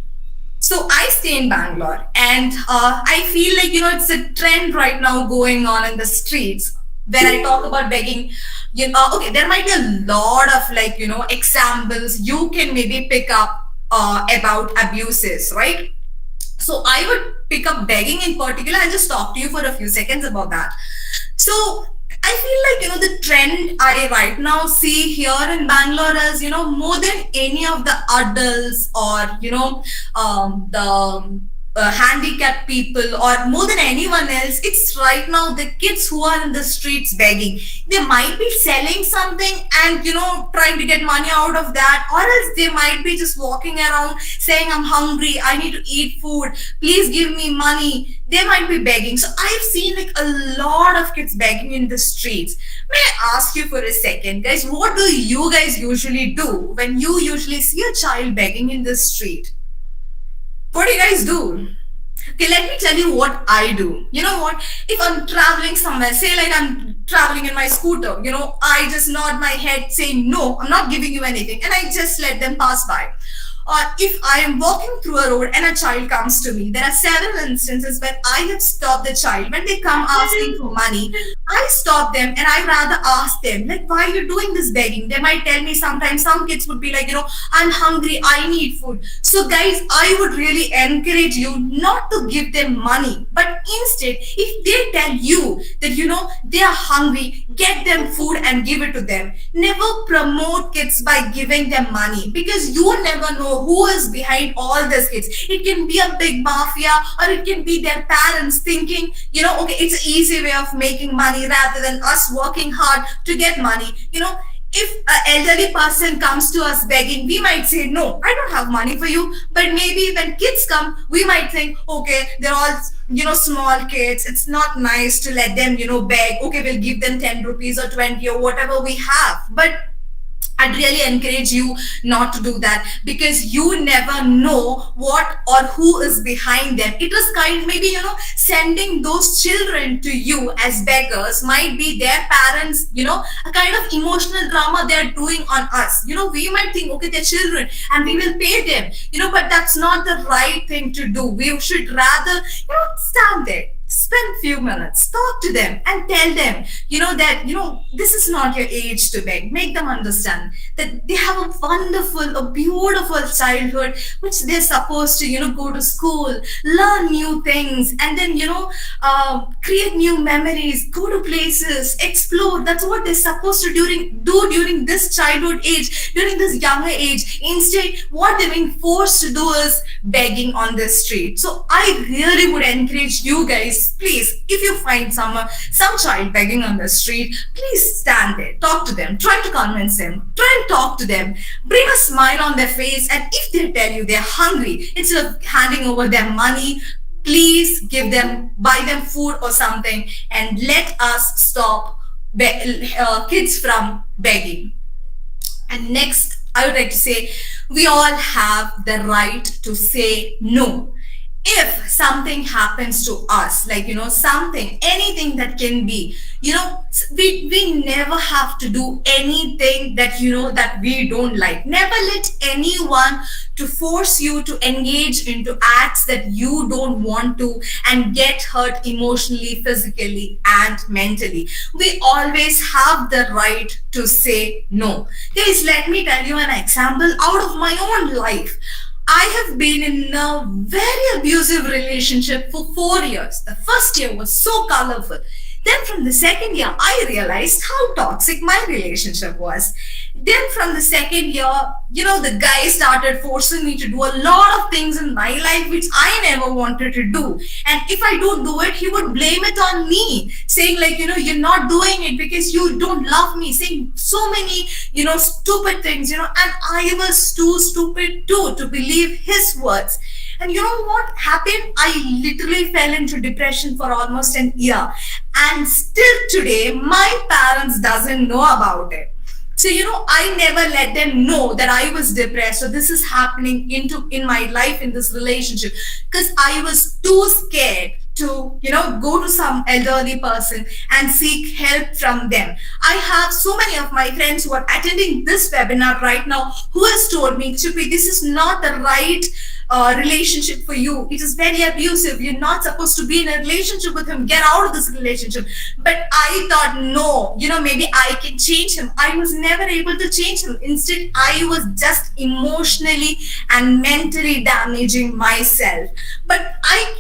So I stay in Bangalore, and I feel like, it's a trend right now going on in the streets where I talk about begging. Okay, there might be a lot of examples you can maybe pick up about abuses, right? So I would pick up begging in particular. I'll just talk to you for a few seconds about that. So I feel like, the trend I right now see here in Bangalore is, more than any of the adults or, the handicapped people, or more than anyone else, it's right now the kids who are in the streets begging. They might be selling something and trying to get money out of that, or else they might be just walking around saying, I'm hungry, I need to eat food, please give me money. They might be begging. So I've seen like a lot of kids begging in the streets. May I ask you for a second, guys, what do you guys usually do when you usually see a child begging in the street? What do you guys do? Okay, let me tell you what I do. You know what? If I'm traveling somewhere, say like I'm traveling in my scooter, I just nod my head saying, no, I'm not giving you anything. And I just let them pass by. Or if I am walking through a road and a child comes to me, there are several instances where I have stopped the child when they come asking for money. I stop them and I rather ask them, like, why are you doing this begging? They might tell me sometimes, some kids would be like, I'm hungry, I need food. So, guys, I would really encourage you not to give them money, but instead, if they tell you that, they are hungry, get them food and give it to them. Never promote kids by giving them money, because you never know who is behind all these kids. It can be a big mafia, or it can be their parents thinking, okay, it's an easy way of making money rather than us working hard to get money. If an elderly person comes to us begging, we might say, no, I don't have money for you. But maybe when kids come, we might think, okay, they're all, small kids. It's not nice to let them, beg. Okay, we'll give them 10 rupees or 20 or whatever we have. But I'd really encourage you not to do that, because you never know what or who is behind them. It is maybe, sending those children to you as beggars might be their parents, a kind of emotional drama they're doing on us. We might think, okay, they're children and we will pay them, but that's not the right thing to do. We should rather, stand there, spend few minutes, talk to them and tell them, that, this is not your age to beg. Make them understand that they have a wonderful, a beautiful childhood, which they're supposed to, go to school, learn new things, and then, create new memories, go to places, explore. That's what they're supposed to do during this childhood age, during this younger age. Instead, what they're being forced to do is begging on the street. So I really would encourage you guys, please, if you find some child begging on the street, please stand there, talk to them, try to convince them, try and talk to them, bring a smile on their face, and if they tell you they're hungry, instead of handing over their money, please buy them food or something, and let us stop kids from begging. And next, I would like to say, we all have the right to say no. If something happens to us, like, anything that can be, we never have to do anything that, that we don't like. Never let anyone to force you to engage into acts that you don't want to and get hurt emotionally, physically, and mentally. We always have the right to say no. Guys, let me tell you an example out of my own life. I have been in a very abusive relationship for 4 years. The first year was so colorful. Then from the second year, I realized how toxic my relationship was. Then from the second year, the guy started forcing me to do a lot of things in my life which I never wanted to do. And if I don't do it, he would blame it on me, saying like, you're not doing it because you don't love me, saying so many, stupid things, and I was too stupid too to believe his words. And you know what happened? I literally fell into depression for almost an year. And still today, my parents doesn't know about it. So, I never let them know that I was depressed. So this is happening in my life, in this relationship, because I was too scared to, go to some elderly person and seek help from them. I have so many of my friends who are attending this webinar right now who has told me, Chippy, this is not the right relationship for you. It is very abusive. You're not supposed to be in a relationship with him. Get out of this relationship. But I thought, no, maybe I can change him. I was never able to change him. Instead, I was just emotionally and mentally damaging myself. But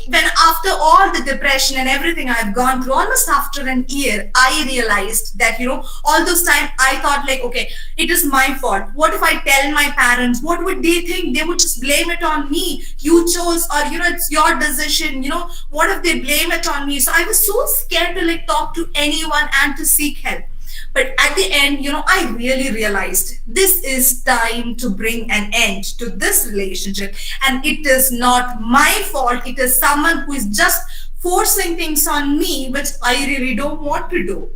when after all the depression and everything I've gone through, almost after an year, I realized that, all those time I thought like, okay, it is my fault. What if I tell my parents? What would they think? They would just blame it on me. You chose, or it's your decision. What if they blame it on me? So I was so scared to talk to anyone and to seek help. But at the end, I really realized this is time to bring an end to this relationship, and it is not my fault. It is someone who is just forcing things on me which I really don't want to do.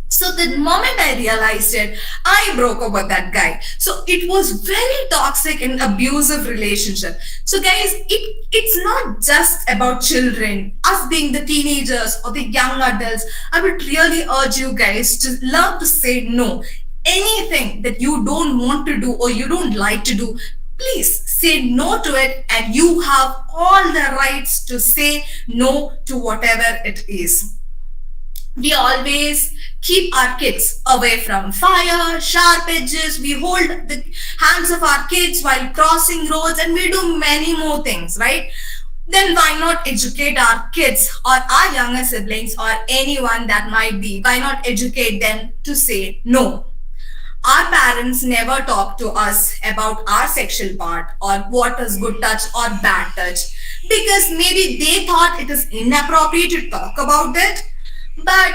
So the moment I realized it, I broke up with that guy. So it was very toxic and abusive relationship. So guys, it's not just about children, us being the teenagers or the young adults. I would really urge you guys to learn to say no. Anything that you don't want to do or you don't like to do, please say no to it, and you have all the rights to say no to whatever it is. We always keep our kids away from fire, sharp edges. We hold the hands of our kids while crossing roads, and we do many more things, right? Then why not educate our kids or our younger siblings or anyone that might be? Why not educate them to say no? Our parents never talk to us about our sexual part or what is good touch or bad touch, because maybe they thought it is inappropriate to talk about it. But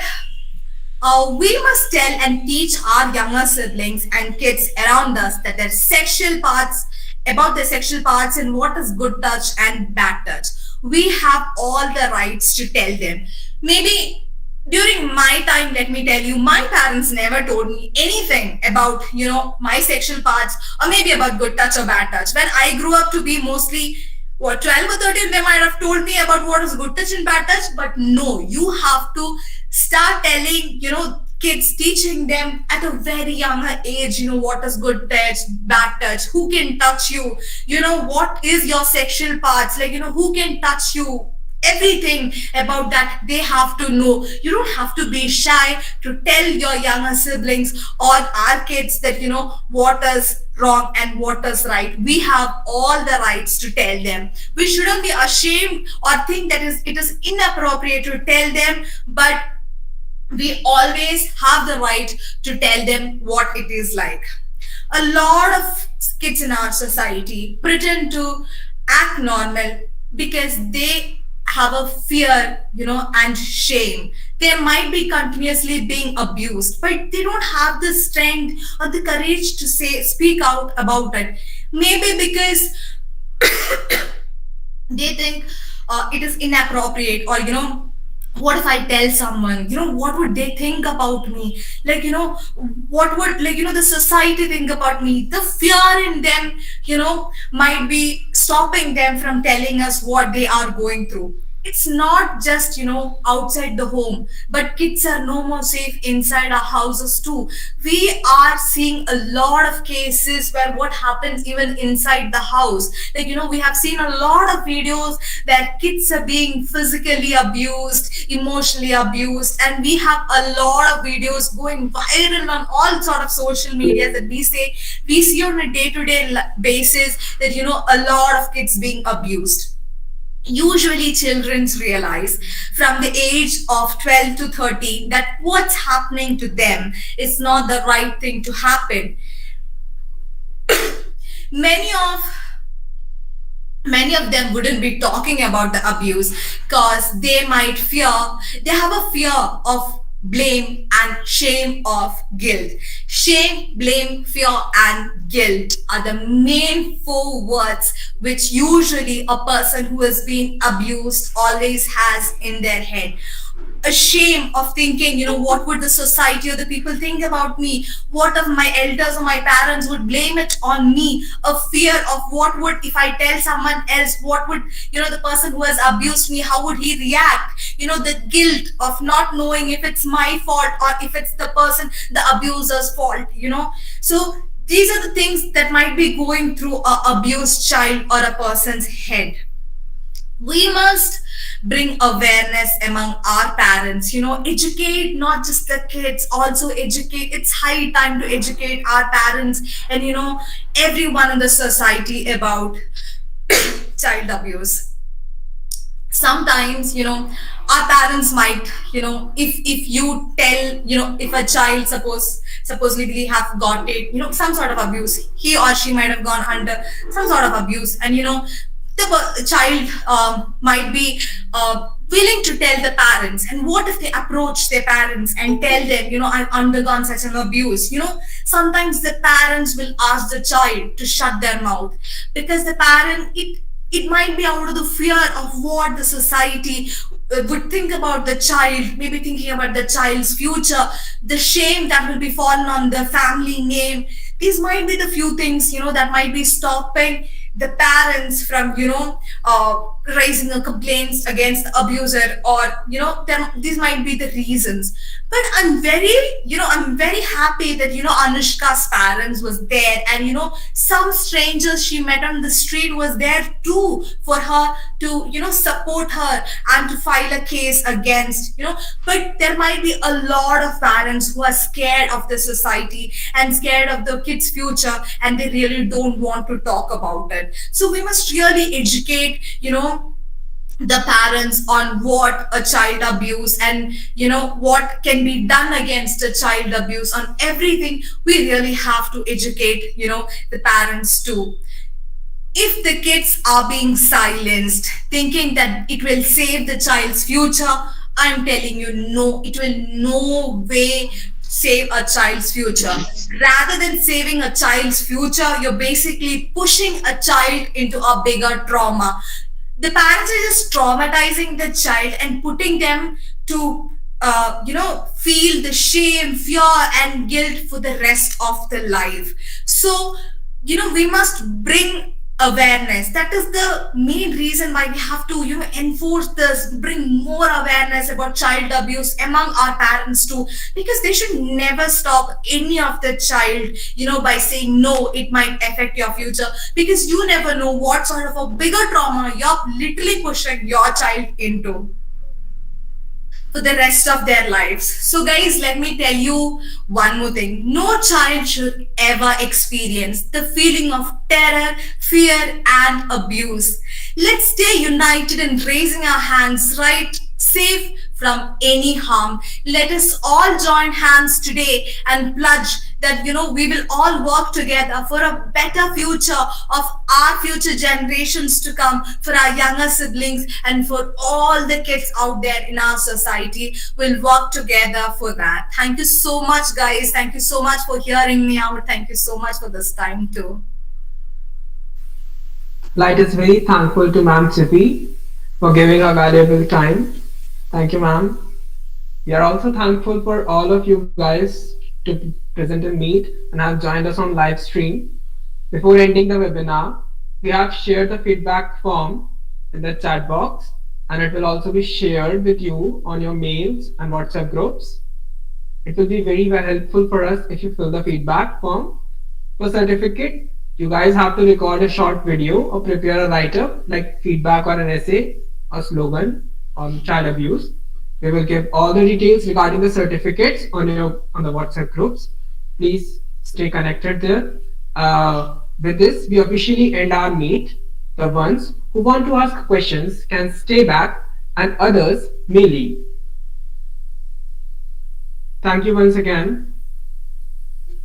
we must tell and teach our younger siblings and kids around us that their sexual parts, about their sexual parts, and what is good touch and bad touch. We have all the rights to tell them. Maybe during my time, let me tell you, my parents never told me anything about, my sexual parts, or maybe about good touch or bad touch. When I grew up to be mostly 12 or 13, they might have told me about what is good touch and bad touch. But no, you have to start telling, kids, teaching them at a very younger age, what is good touch, bad touch, who can touch you, what is your sexual parts, like, who can touch you. Everything about that they have to know. You don't have to be shy to tell your younger siblings or our kids that what is wrong and what is right. We have all the rights to tell them. We shouldn't be ashamed or think that it is inappropriate to tell them, but we always have the right to tell them what it is like. A lot of kids in our society pretend to act normal because they have a fear, and shame. They might be continuously being abused, but they don't have the strength or the courage to speak out about it. Maybe because they think it is inappropriate, or what if I tell someone, what would they think about me? Like, what would, the society think about me? The fear in them, might be stopping them from telling us what they are going through. It's not just, outside the home, but kids are no more safe inside our houses too. We are seeing a lot of cases where what happens even inside the house. Like, we have seen a lot of videos where kids are being physically abused, emotionally abused, and we have a lot of videos going viral on all sort of social media that we see on a day-to-day basis that, a lot of kids being abused. Usually children realize from the age of 12 to 13 that what's happening to them is not the right thing to happen. Many of them wouldn't be talking about the abuse because they have a fear of blame and shame of guilt. Shame, blame, fear, and guilt are the main 4 words which usually a person who has been abused always has in their head. A shame of thinking, what would the society or the people think about me? What if my elders or my parents would blame it on me? A fear of what would, if I tell someone else, what would, the person who has abused me, how would he react? The guilt of not knowing if it's my fault or if it's the abuser's fault, So these are the things that might be going through an abused child or a person's head. We must bring awareness among our parents, educate not just the kids, also educate. It's high time to educate our parents and, everyone in the society about child abuse. Sometimes, our parents might, if you tell, if a child supposedly have got it, some sort of abuse, he or she might have gone under some sort of abuse, and, the child might be willing to tell the parents. And what if they approach their parents and tell them, I've undergone such an abuse? Sometimes the parents will ask the child to shut their mouth, because the parent, it might be out of the fear of what the society would think about the child, maybe thinking about the child's future, the shame that will be fallen on the family name. These might be the few things, that might be stopping the parents from, raising a complaints against the abuser, or these might be the reasons. But I'm very happy that Anushka's parents was there, and some strangers she met on the street was there too, for her to support her and to file a case against. But there might be a lot of parents who are scared of the society and scared of the kids future, and they really don't want to talk about it. So we must really educate the parents on what a child abuse, and what can be done against a child abuse. On everything we really have to educate the parents too. If the kids are being silenced thinking that it will save the child's future, I'm telling you, no, it will no way save a child's future. Rather than saving a child's future, you're basically pushing a child into a bigger trauma. The parents are just traumatizing the child and putting them to feel the shame, fear and guilt for the rest of the life. So we must bring awareness. That is the main reason why we have to enforce this, bring more awareness about child abuse among our parents too, because they should never stop any of the child by saying no, it might affect your future, because you never know what sort of a bigger trauma you're literally pushing your child into for the rest of their lives. So guys, let me tell you one more thing. No child should ever experience the feeling of terror, fear and abuse. Let's stay united in raising our hands, right? Safe from any harm. Let us all join hands today and pledge that we will all work together for a better future of our future generations to come, for our younger siblings and for all the kids out there in our society. We'll work together for that. Thank you so much guys. Thank you so much for hearing me out. Thank you so much for this time too. Light is very thankful to Ma'am Chippy for giving her valuable time. Thank you, ma'am. We are also thankful for all of you guys to present and meet and have joined us on live stream. Before ending the webinar, we have shared the feedback form in the chat box, and it will also be shared with you on your mails and WhatsApp groups. It will be very, very helpful for us if you fill the feedback form. For certificate, you guys have to record a short video or prepare a write-up like feedback or an essay or slogan on child abuse. We will give all the details regarding the certificates on the WhatsApp groups. Please stay connected there. With this, we officially end our meet. The ones who want to ask questions can stay back and others may leave. Thank you once again.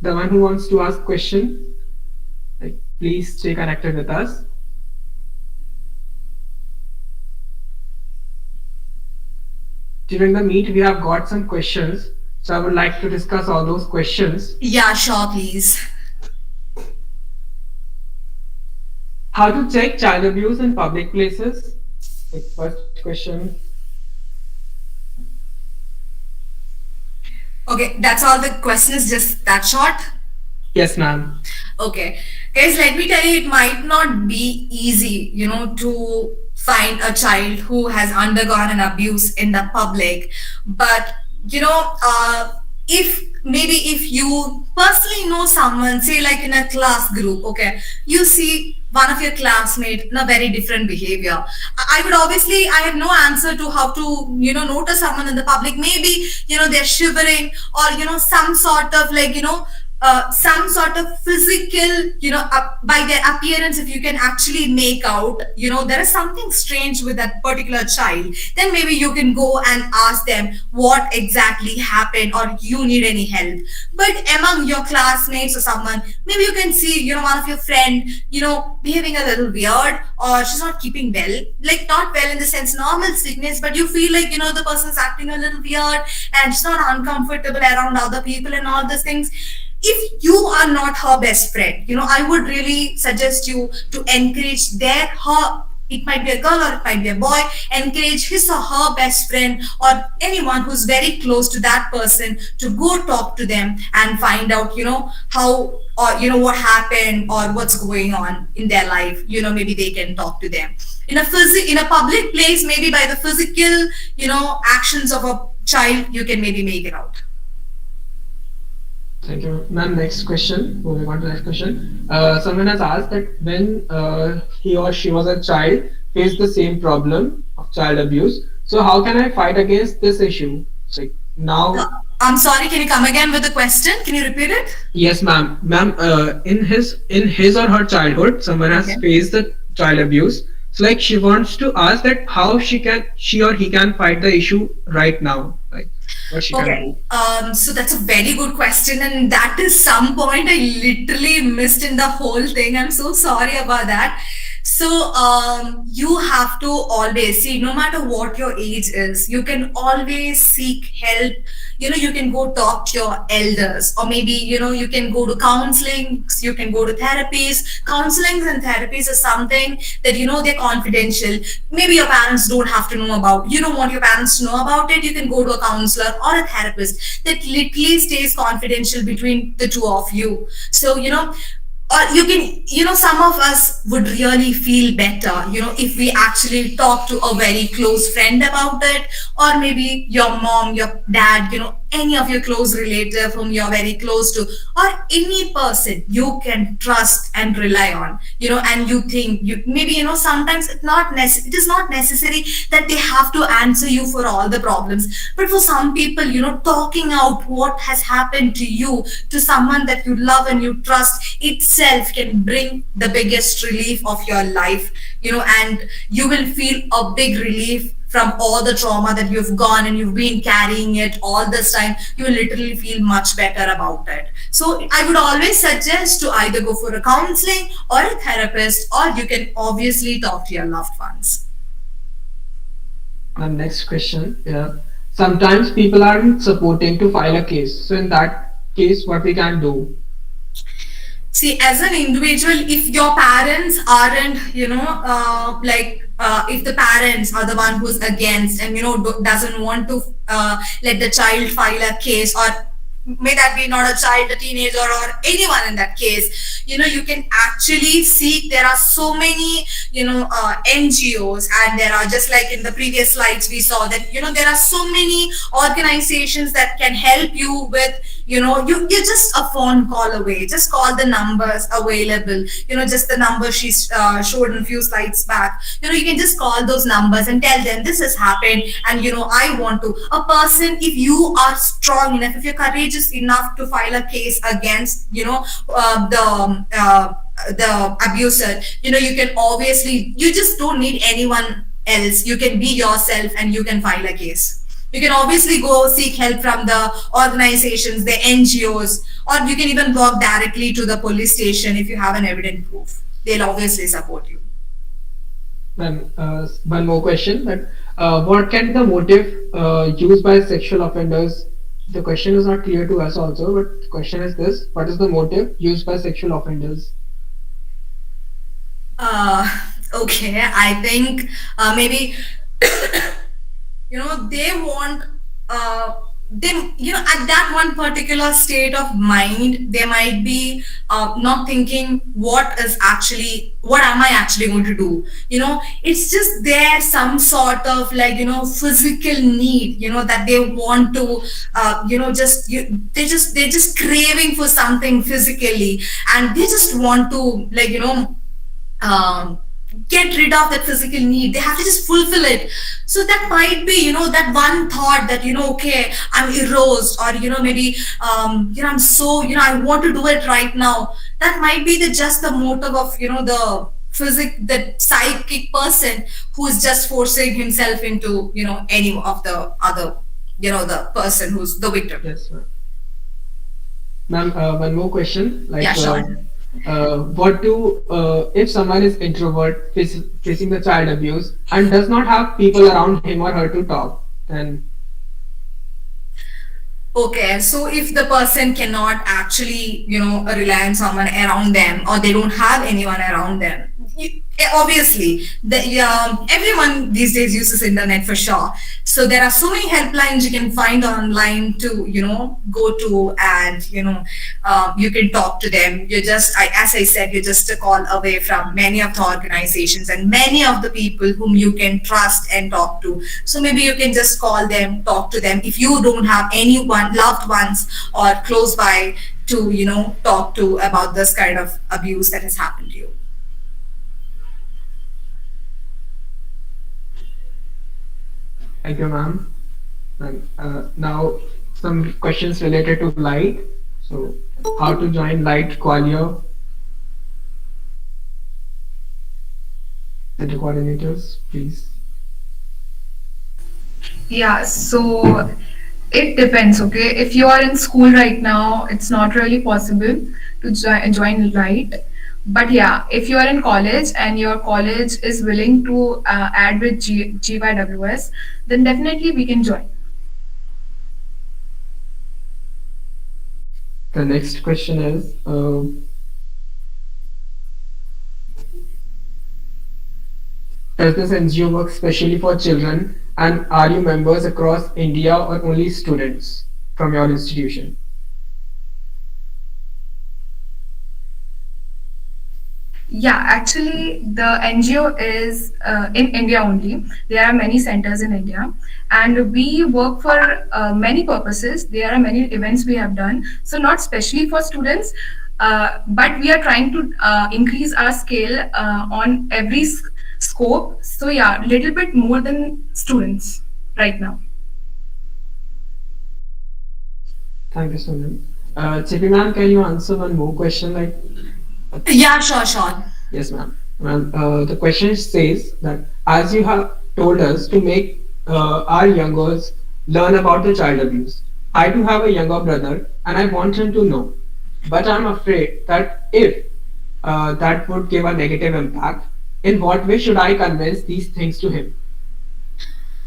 The one who wants to ask question, please stay connected with us. During the meet, we have got some questions, so I would like to discuss all those questions. Yeah, sure, please. How to check child abuse in public places? First question. Okay, that's all the questions, just that short? Yes, ma'am. Okay. Guys, let me tell you, it might not be easy, to find a child who has undergone an abuse in the public. But, if you personally know someone, say like in a class group, okay, you see one of your classmates in a very different behavior. I have no answer to how to, notice someone in the public. Maybe, they're shivering, or, some sort of some sort of physical, by their appearance, if you can actually make out, there is something strange with that particular child, then maybe you can go and ask them what exactly happened, or you need any help. But among your classmates or someone, maybe you can see, one of your friend, behaving a little weird, or she's not keeping well, like not well in the sense normal sickness, but you feel like, the person's acting a little weird and she's not uncomfortable around other people and all these things. If you are not her best friend, I would really suggest you to encourage her it might be a girl or it might be a boy, encourage his or her best friend or anyone who's very close to that person to go talk to them and find out, how, or what happened or what's going on in their life. Maybe they can talk to them in a public place, maybe by the physical, actions of a child, you can maybe make it out. Thank you, ma'am. Next question. Moving on to the next question. Someone has asked that when he or she was a child, faced the same problem of child abuse. So how can I fight against this issue? Like now. I'm sorry. Can you come again with the question? Can you repeat it? Yes, ma'am. Ma'am, in his or her childhood, someone has faced the child abuse. So like she wants to ask that how she or he can fight the issue right now. Like what she can do. So that's a very good question, and that is some point I literally missed in the whole thing. I'm so sorry about that. So you have to always see, no matter what your age is, you can always seek help. You can go talk to your elders, or maybe you can go to counseling, you can go to therapies. Counselings and therapies is something that they're confidential. Maybe your parents don't have to know about. You don't want your parents to know about it. You can go to a counselor or a therapist. That literally stays confidential between the two of you. So or you can, some of us would really feel better, if we actually talk to a very close friend about it, or maybe your mom, your dad, any of your close relative whom you're very close to, or any person you can trust and rely on, and you think maybe, sometimes it is not necessary that they have to answer you for all the problems. But for some people, talking out what has happened to you, to someone that you love and you trust, itself can bring the biggest relief of your life, and you will feel a big relief from all the trauma that you've gone and you've been carrying it all this time. You will literally feel much better about it. So I would always suggest to either go for a counseling or a therapist, or you can obviously talk to your loved ones. And next question. Yeah. Sometimes people aren't supporting to file a case. So in that case, what we can do? See, as an individual, if your parents aren't, if the parents are the one who's against and doesn't want to let the child file a case, or may that be not a child, a teenager, or anyone in that case, you can actually seek. There are so many NGOs, and there are, just like in the previous slides we saw that there are so many organizations that can help you with you're just a phone call away. Just call the numbers available, just the number she showed in a few slides back. You can just call those numbers and tell them this has happened, and I want to. A person, if you are strong enough, if you're courageous enough to file a case against the abuser, you can obviously, you just don't need anyone else. You can be yourself and you can file a case. You can obviously go seek help from the organizations, the NGOs, or you can even walk directly to the police station if you have an evident proof. They'll obviously support you. Then one more question. That what can be the motive used by sexual offenders? The question is not clear to us also, but the question is this: what is the motive used by sexual offenders? Okay, I think maybe they want at that one particular state of mind, they might be not thinking what am I actually going to do. It's just there some sort of physical need, that they want to they're just craving for something physically, and they just want to get rid of that physical need. They have to just fulfill it. So that might be, that one thought that, okay, I'm aroused, or, maybe, I'm so, I want to do it right now. That might be just the motive of, the psychic person who is just forcing himself into, any of the other, the person who's the victim. Yes, ma'am. Ma'am, one more question. Yeah, sure. What do if someone is introvert facing the child abuse and does not have people around him or her to talk, then okay, so if the person cannot actually rely on someone around them, or they don't have anyone around them, obviously everyone these days uses internet for sure, so there are so many helplines you can find online to go to, and you can talk to them. You're just as I said, you're just a call away from many of the organizations and many of the people whom you can trust and talk to. So maybe you can just call them, talk to them if you don't have anyone, loved ones or close by, to talk to about this kind of abuse that has happened to you. Thank you, ma'am. And now some questions related to Light. So, how to join Light Gwalior? Center coordinators, please. Yeah, so it depends, okay? If you are in school right now, it's not really possible to join Light. But yeah, if you are in college and your college is willing to add with GYWS, then definitely we can join. The next question is, does this NGO work specially for children, and are you members across India or only students from your institution? Yeah, actually, the NGO is in India only. There are many centers in India, and we work for many purposes. There are many events we have done. So, not specially for students, but we are trying to increase our scale on every scope. So, yeah, little bit more than students right now. Thank you, Sunil. Chippy ma'am, can you answer one more question? Yeah, sure. Yes, ma'am. Well, the question says that as you have told us to make our youngers learn about the child abuse, I do have a younger brother and I want him to know. But I'm afraid that if that would give a negative impact, in what way should I convince these things to him?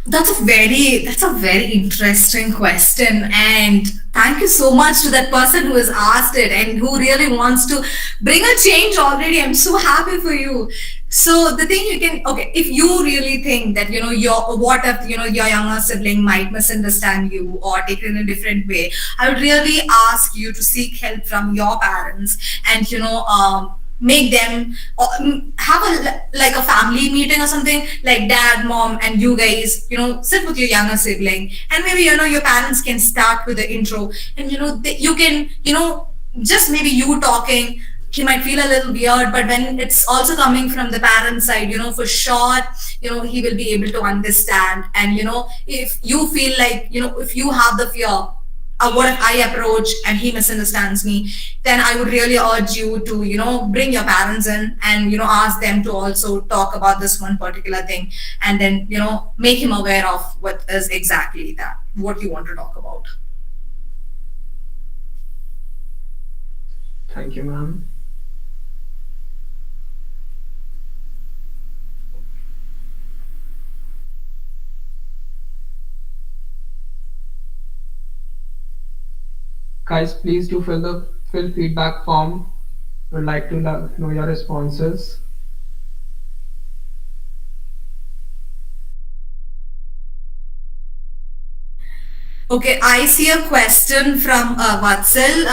That's a very interesting question, and thank you so much to that person who has asked it and who really wants to bring a change already. I'm so happy for you. So the thing you can, okay, if you really think that your what if your younger sibling might misunderstand you or take it in a different way, I would really ask you to seek help from your parents, and make them have a family meeting or something, like dad, mom, and you guys sit with your younger sibling, and maybe your parents can start with the intro, and you can just maybe you talking. He might feel a little weird, but when it's also coming from the parent side, for sure, he will be able to understand. And if you feel like if you have the fear, what if I approach and he misunderstands me, then I would really urge you to bring your parents in, and ask them to also talk about this one particular thing, and then make him aware of what is exactly that what you want to talk about. Thank you, ma'am. Guys, please do fill feedback form. Would like to know your responses. Okay, I see a question from Vatsal.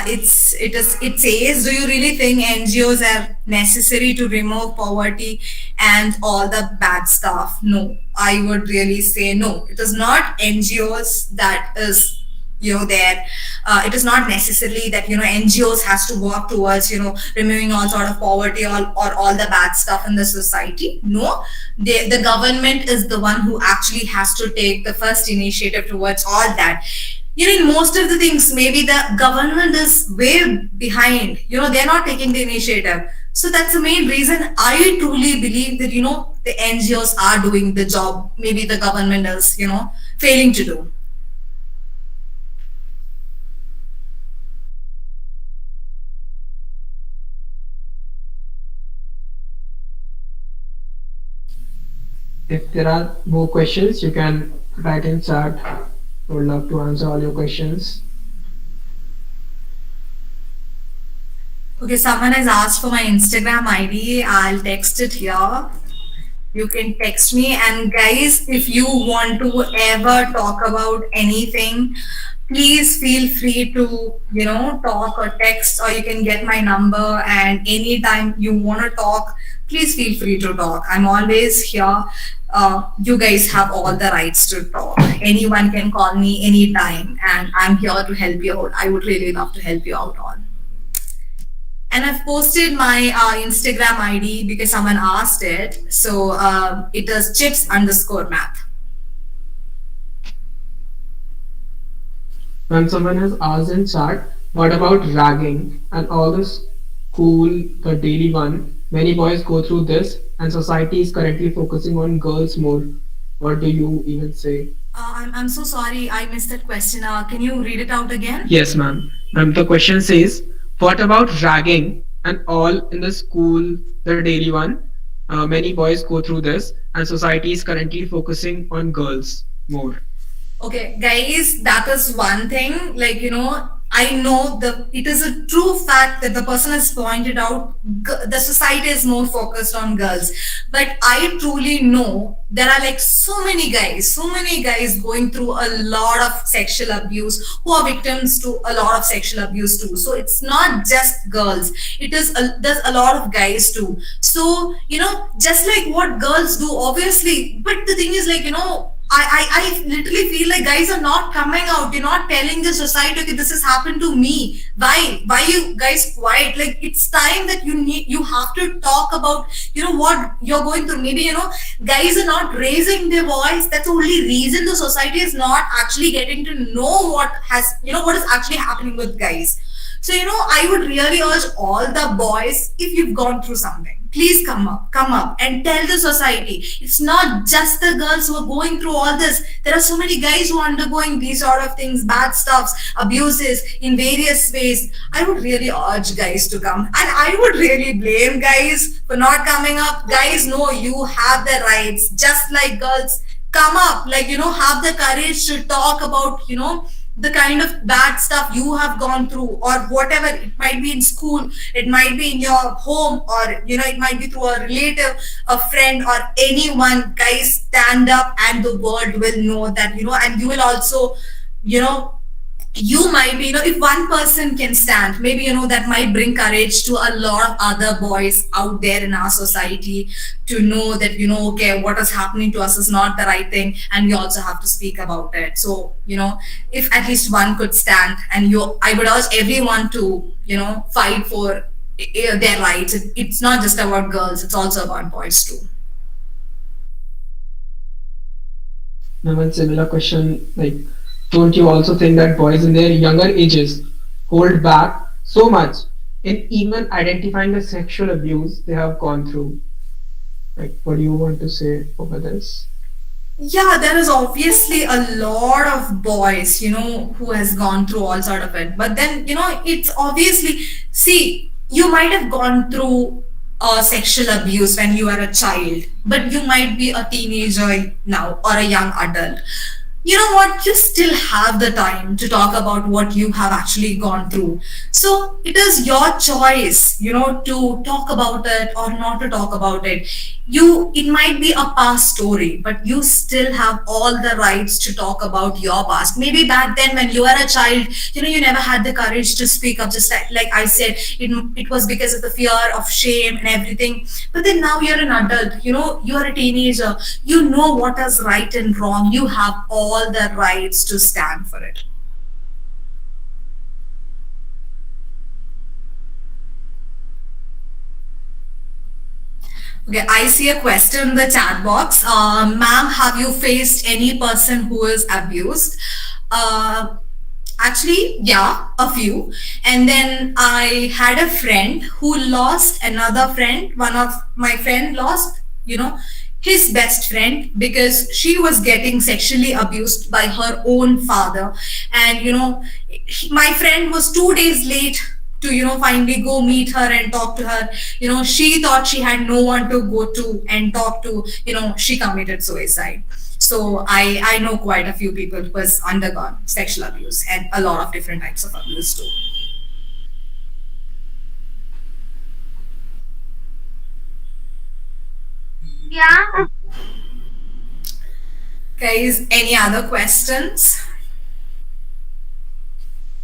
It says, do you really think NGOs are necessary to remove poverty and all the bad stuff? No, I would really say no. It is not NGOs that is there. It is not necessarily that NGOs has to work towards removing all sort of poverty or all the bad stuff in the society. No, the government is the one who actually has to take the first initiative towards all that. In most of the things, maybe the government is way behind. They're not taking the initiative. So that's the main reason I truly believe that the NGOs are doing the job. Maybe the government is failing to do. If there are more questions, you can write in chat. I would love to answer all your questions. Okay, someone has asked for my Instagram ID. I'll text it here. You can text me. And guys, if you want to ever talk about anything, please feel free to, talk or text, or you can get my number. And anytime you want to talk, please feel free to talk. I'm always here. You guys have all the rights to talk. Anyone can call me anytime, and I'm here to help you out. I would really love to help you out on. And I've posted my Instagram ID because someone asked it. So it is chips_math. When someone has asked in chat, what about ragging and all the school, the daily one? Many boys go through this, and society is currently focusing on girls more. What do you even say? I'm so sorry, I missed that question. Can you read it out again? Yes, ma'am. The question says, what about ragging and all in the school, the daily one? Many boys go through this, and society is currently focusing on girls more. Okay, guys, that is one thing. I know it is a true fact that the person has pointed out the society is more focused on girls. But I truly know there are so many guys going through a lot of sexual abuse, who are victims to a lot of sexual abuse too. So it's not just girls. There's a lot of guys too. So, just like what girls do, obviously, but the thing is I literally feel like guys are not coming out. You're not telling the society, okay, this has happened to me. Why you guys quiet? It's time that you have to talk about, what you're going through. Maybe, guys are not raising their voice. That's the only reason the society is not actually getting to know what is actually happening with guys. So, I would really urge all the boys, if you've gone through something, please come up and tell the society. It's not just the girls who are going through all this. There are so many guys who are undergoing these sort of things, bad stuffs, abuses in various ways. I would really urge guys to come. And I would really blame guys for not coming up. Guys, no, you have the rights. Just like girls, come up. Have the courage to talk about, the kind of bad stuff you have gone through, or whatever. It might be in school, it might be in your home, or it might be through a relative, a friend, or anyone. Guys, stand up, and the world will know that, and you will also, you might be, if one person can stand, maybe, that might bring courage to a lot of other boys out there in our society to know that, okay, what is happening to us is not the right thing, and we also have to speak about it. So, if at least one could stand, and I would urge everyone to, fight for their rights. It's not just about girls, it's also about boys too. Now, one similar question, don't you also think that boys in their younger ages hold back so much in even identifying the sexual abuse they have gone through? What do you want to say over this? Yeah, there is obviously a lot of boys, who has gone through all sort of it. But then, it's obviously, see, you might have gone through sexual abuse when you are a child, but you might be a teenager now, or a young adult. You know what? You still have the time to talk about what you have actually gone through. So it is your choice, to talk about it or not to talk about it. It might be a past story, but you still have all the rights to talk about your past. Maybe back then when you were a child, you never had the courage to speak up, just like I said, it was because of the fear of shame and everything. But then now you're an adult, you're a teenager, you know what is right and wrong. You have all the rights to stand for it. Okay, I see a question in the chat box. Ma'am, have you faced any person who is abused? Actually, yeah, a few. And then I had a friend who lost another friend. One of my friend lost, his best friend, because she was getting sexually abused by her own father. And, my friend was 2 days late to, finally go meet her and talk to her. She thought she had no one to go to and talk to, she committed suicide. So I know quite a few people who has undergone sexual abuse, and a lot of different types of abuse too. Guys, any other questions?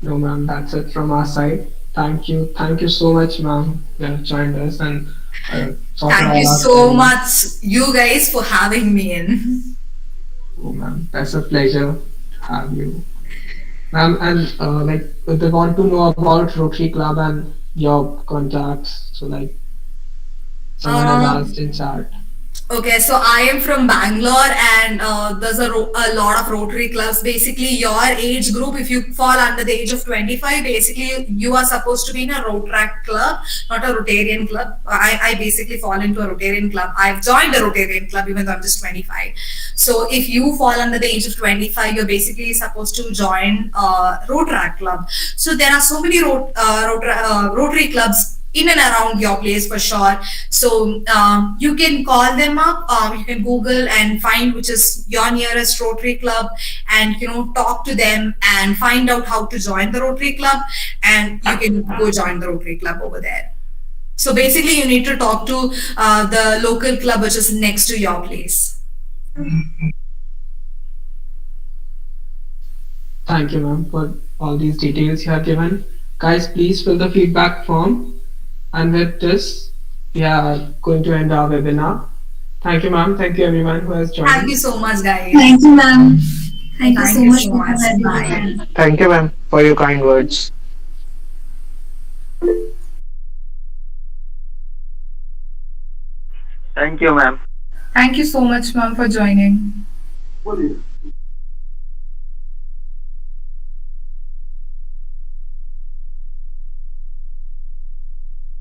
No, ma'am, that's it from our side. Thank you so much, ma'am. You have joined us and sorted Thank you all our so queries. much, you guys, for having me in. Oh, ma'am, that's a pleasure to have you, ma'am. And like, if they want to know about Rotary Club and your contacts, so like, someone has Um, asked in chat. Okay, so I am from Bangalore, and there's a lot of Rotary clubs. Basically, your age group, if you fall under the age of 25, basically you are supposed to be in a Rotaract club, not a Rotarian club. I basically fall into a Rotarian club. I've joined a Rotarian club even though I'm just 25. So if you fall under the age of 25, you're basically supposed to join a Rotaract club. So there are so many Rotary clubs in and around your place for sure. So you can call them up. You can Google and find which is your nearest Rotary club, and talk to them and find out how to join the Rotary club, and you can go join the Rotary club over there. So basically, you need to talk to the local club which is next to your place. Thank you, ma'am, for all these details you have given. Guys, please fill the feedback form. And with this, we are going to end our webinar. Thank you, ma'am. Thank you, everyone who has joined. Thank you so much, guys. Thank you, ma'am. Thank you Thank so you much so for much. having Bye. me. Thank you, ma'am, for your kind words. Thank you so much, ma'am, for joining.